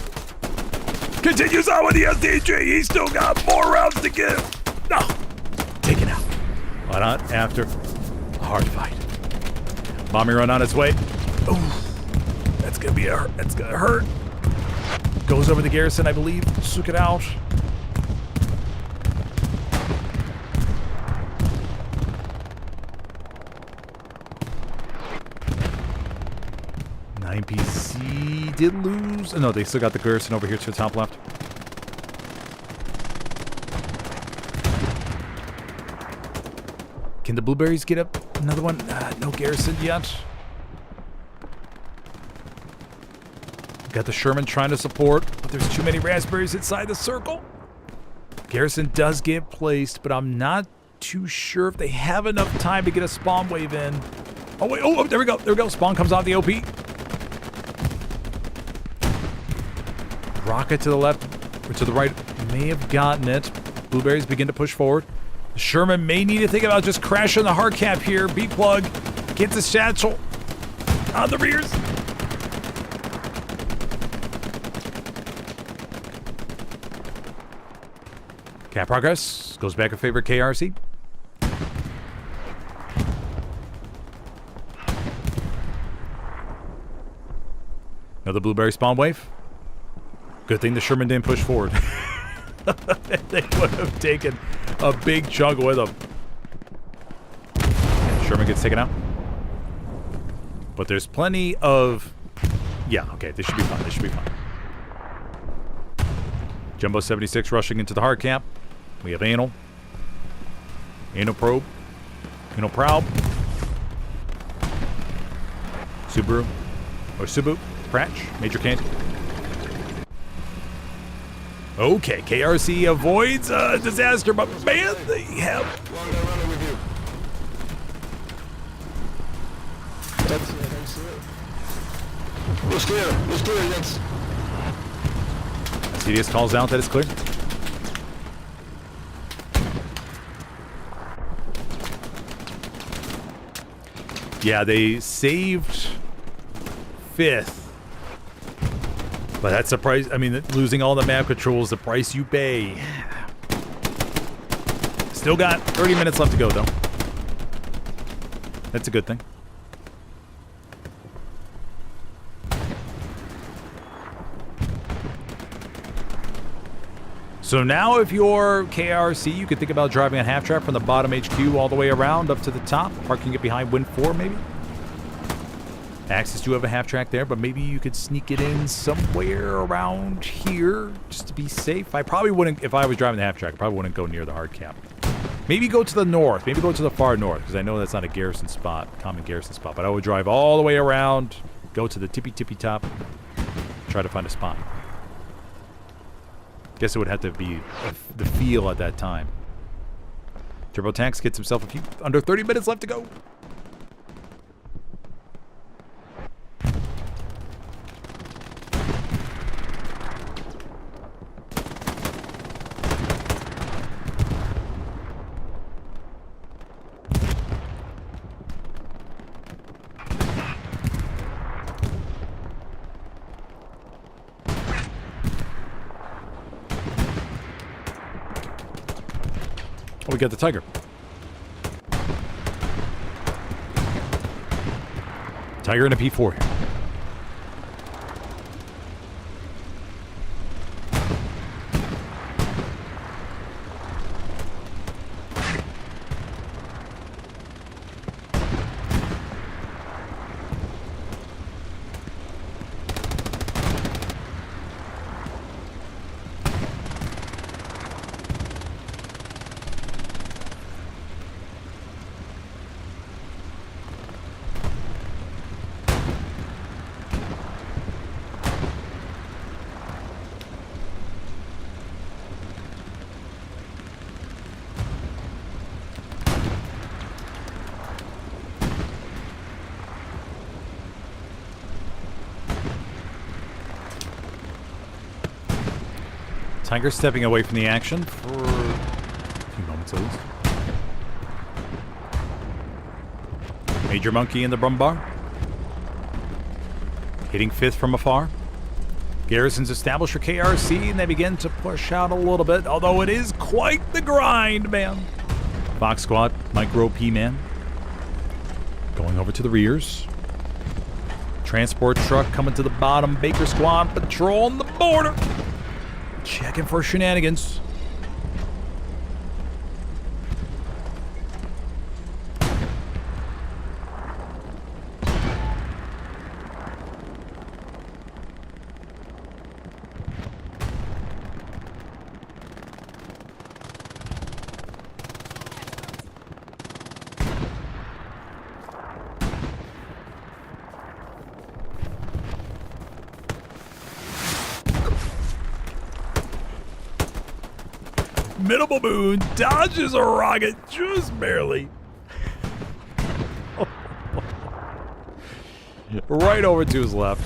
Continues on with the SDG. He's still got more rounds to give. No. Taken out. But not after a hard fight. Bombing run on its way. Ooh. That's gonna hurt. Goes over the garrison, I believe. Took it out. NPC did lose. Oh, no, they still got the garrison over here to the top left. Can the blueberries get up another one? No garrison yet. Got the Sherman trying to support, but there's too many raspberries inside the circle. Garrison does get placed, but I'm not too sure if they have enough time to get a spawn wave in. Oh, wait. Oh, there we go. There we go. Spawn comes off the OP. Rocket to the left or to the right may have gotten it. Blueberries begin to push forward. Sherman may need to think about just crashing the hard cap here. B-plug gets a satchel on the rears. Cap progress goes back in favor of KRC. Another blueberry spawn wave. Good thing the Sherman didn't push forward. They would have taken a big chunk with them. Sherman gets taken out. But there's plenty of... Yeah, okay, this should be fine. This should be fine. Jumbo 76 rushing into the hard cap. We have Anal. Anal probe. Anal probe. Subaru. Or Subu. Pratch. Major candy. Okay, KRC avoids a disaster, but man, they have... It's clear. It's clear, yes. CDS calls out that it's clear. Yeah, they saved 5th. But that's the price. I mean, losing all the map controls, the price you pay. Still got 30 minutes left to go, though. That's a good thing. So now if you're KRC, you could think about driving a half-track from the bottom HQ all the way around up to the top, parking it behind WN4 maybe. Axis do have a half-track there, but maybe you could sneak it in somewhere around here just to be safe. I probably wouldn't, if I was driving the half-track, I probably wouldn't go near the hard cap. Maybe go to the north, maybe go to the far north, because I know that's not a garrison spot, common garrison spot, but I would drive all the way around go to the tippy top, try to find a spot. Guess it would have to be the feel at that time. Turbo Tanks gets himself a few under 30 minutes left to go. Oh, we got the Tiger. Tiger and a P4. Tiger stepping away from the action for a few moments at least. Major Monkey in the Brumbar. Hitting 5th from afar. Garrison's established for KRRC, and they begin to push out a little bit, although it is quite the grind, man. Fox Squad, Micro P-Man. Going over to the rears. Transport truck coming to the bottom. Baker Squad patrolling the border. Checking for shenanigans. Minimal Moon dodges a rocket just barely. Right over to his left.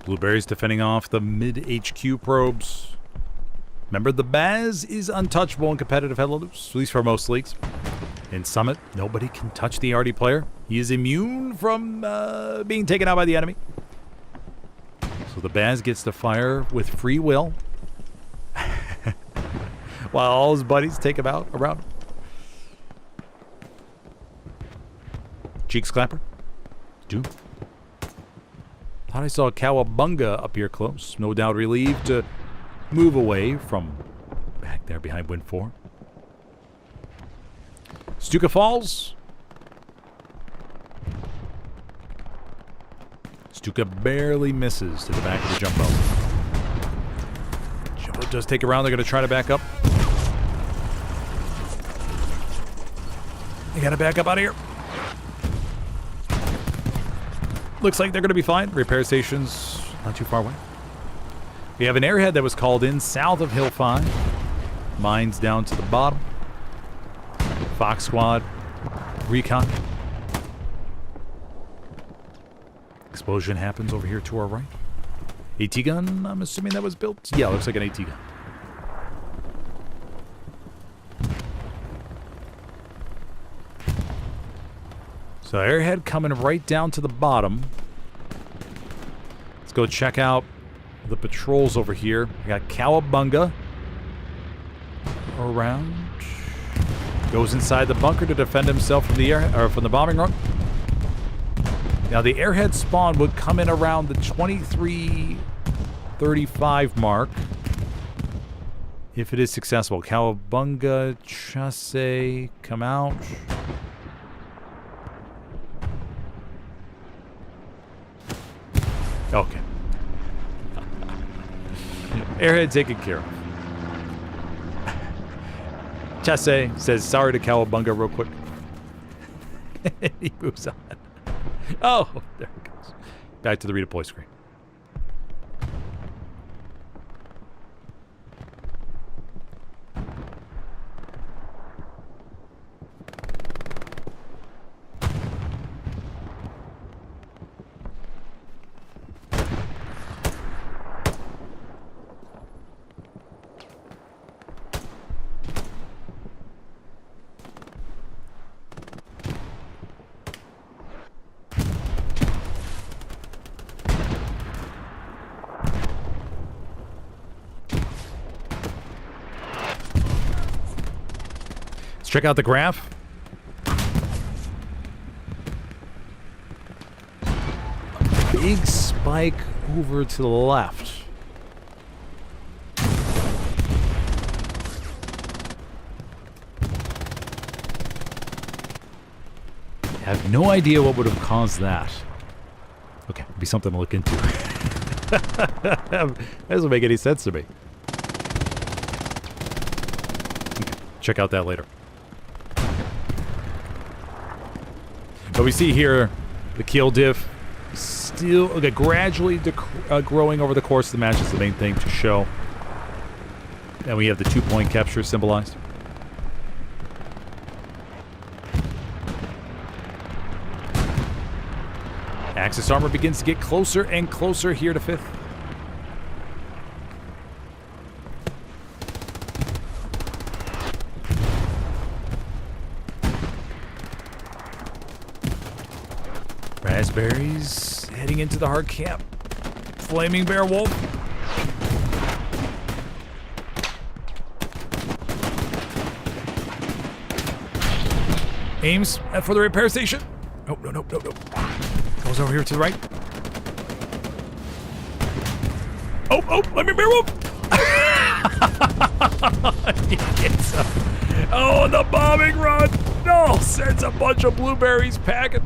Blueberry's defending off the mid-HQ probes. Remember, the Baz is untouchable in competitive head loose, at least for most leagues. In Summit, nobody can touch the Arty player. He is immune from being taken out by the enemy. So the Baz gets to fire with free will. While all his buddies take him out around him. Cheeks clapper. Doom. Thought I saw Cowabunga up here close. No doubt relieved to move away from back there behind WN4. Stuka Falls. Stuka barely misses to the back of the Jumbo. Jumbo does take a round. They're going to try to back up. You gotta back up out of here. Looks like they're gonna be fine. Repair station's not too far away. We have an airhead that was called in south of Hill 5. Mines down to the bottom. Fox Squad. Recon. Explosion happens over here to our right. AT gun, I'm assuming that was built. Yeah, looks like an AT gun. So airhead coming right down to the bottom. Let's go check out the patrols over here. We got Cowabunga around. Goes inside the bunker to defend himself from the air or from the bombing run. Now the airhead spawn would come in around the 23:35 mark if it is successful. Cowabunga, Chasse, come out. Okay. Airhead taken care of. Chasse says sorry to Cowabunga real quick. He moves on. Oh, there it goes. Back to the redeploy screen. Check out the graph. Big spike over to the left. I have no idea what would have caused that. Okay, it'd be something to look into. That doesn't make any sense to me. Okay, check out that later. But we see here the kill diff still gradually growing over the course of the match is the main thing to show. And we have the 2-point capture symbolized. Axis armor begins to get closer and closer here to 5th. Raspberries heading into the hard camp. Flaming Bear Wolf. Aims for the repair station. Nope, no, nope, nope, nope. Goes over here to the right. Oh, oh, Flaming Bear Wolf. He gets him. Oh, the bombing run. No, sends a bunch of blueberries packing.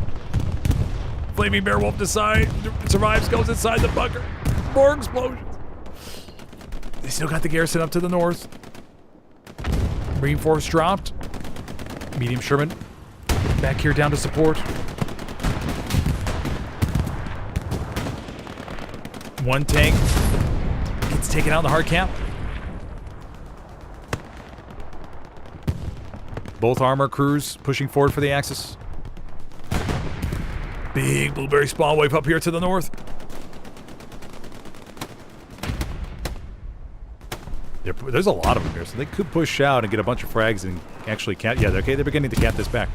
Flaming Bear Wolf survives, goes inside the bunker. More explosions. They still got the garrison up to the north. Marine Force dropped. Medium Sherman back here down to support. One tank gets taken out in the hard camp. Both armor crews pushing forward for the Axis. Big blueberry spawn wave up here to the north. There's a lot of them here, so they could push out and get a bunch of frags and actually cap. Yeah, okay, they're beginning to cap this back.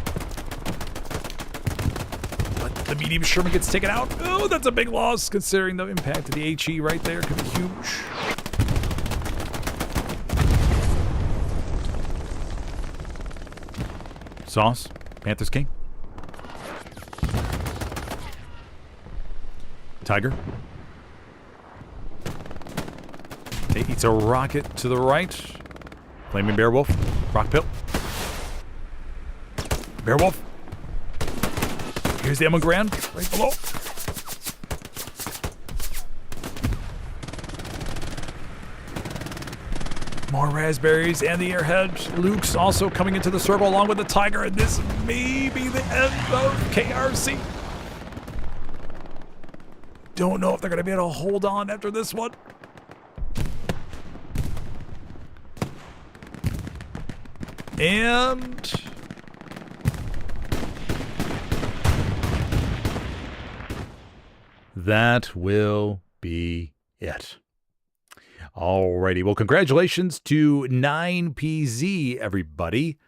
But the medium Sherman gets taken out. Oh, that's a big loss considering the impact of the HE right there. Could be huge. Sauce, Panther's King. Tiger. It eats a rocket to the right. Flaming Bear Wolf. Rock Pill. Bear Wolf. Here's the Emma Grand right below. More raspberries and the airhead. Luke's also coming into the circle along with the tiger, and this may be the end of KRC. Don't know if they're going to be able to hold on after this one. And that will be it. Alrighty, well, congratulations to 9PZ, everybody,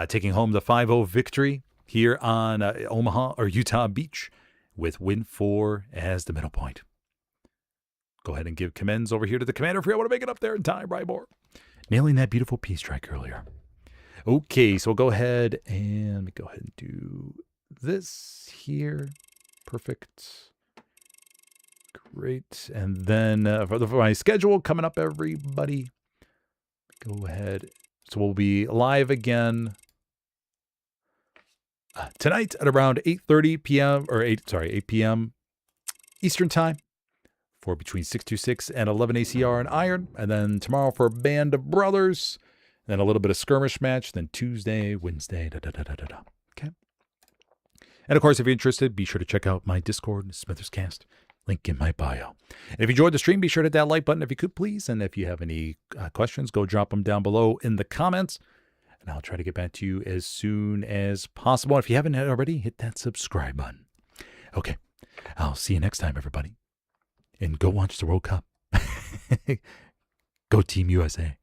taking home the 5-0 victory here on Omaha or Utah Beach with WN4 as the middle point. Go ahead and give commends over here to the commander if you're able to make it up there in time, right, more. Nailing that beautiful P strike earlier. Okay, so we'll go ahead and do this here. Perfect. Great. And then for my schedule coming up, everybody, go ahead. So we'll be live again tonight at around 8:30 p.m. or 8 p.m. Eastern time for between 626 and 11 ACR and Iron. And then tomorrow for Band of Brothers. Then a little bit of skirmish match. Then Tuesday, Wednesday, Okay. And of course, if you're interested, be sure to check out my Discord, Smithers Cast. Link in my bio. And if you enjoyed the stream, be sure to hit that like button if you could, please. And if you have any questions, go drop them down below in the comments. And I'll try to get back to you as soon as possible. And if you haven't already, hit that subscribe button. Okay. I'll see you next time, everybody. And go watch the World Cup. Go Team USA.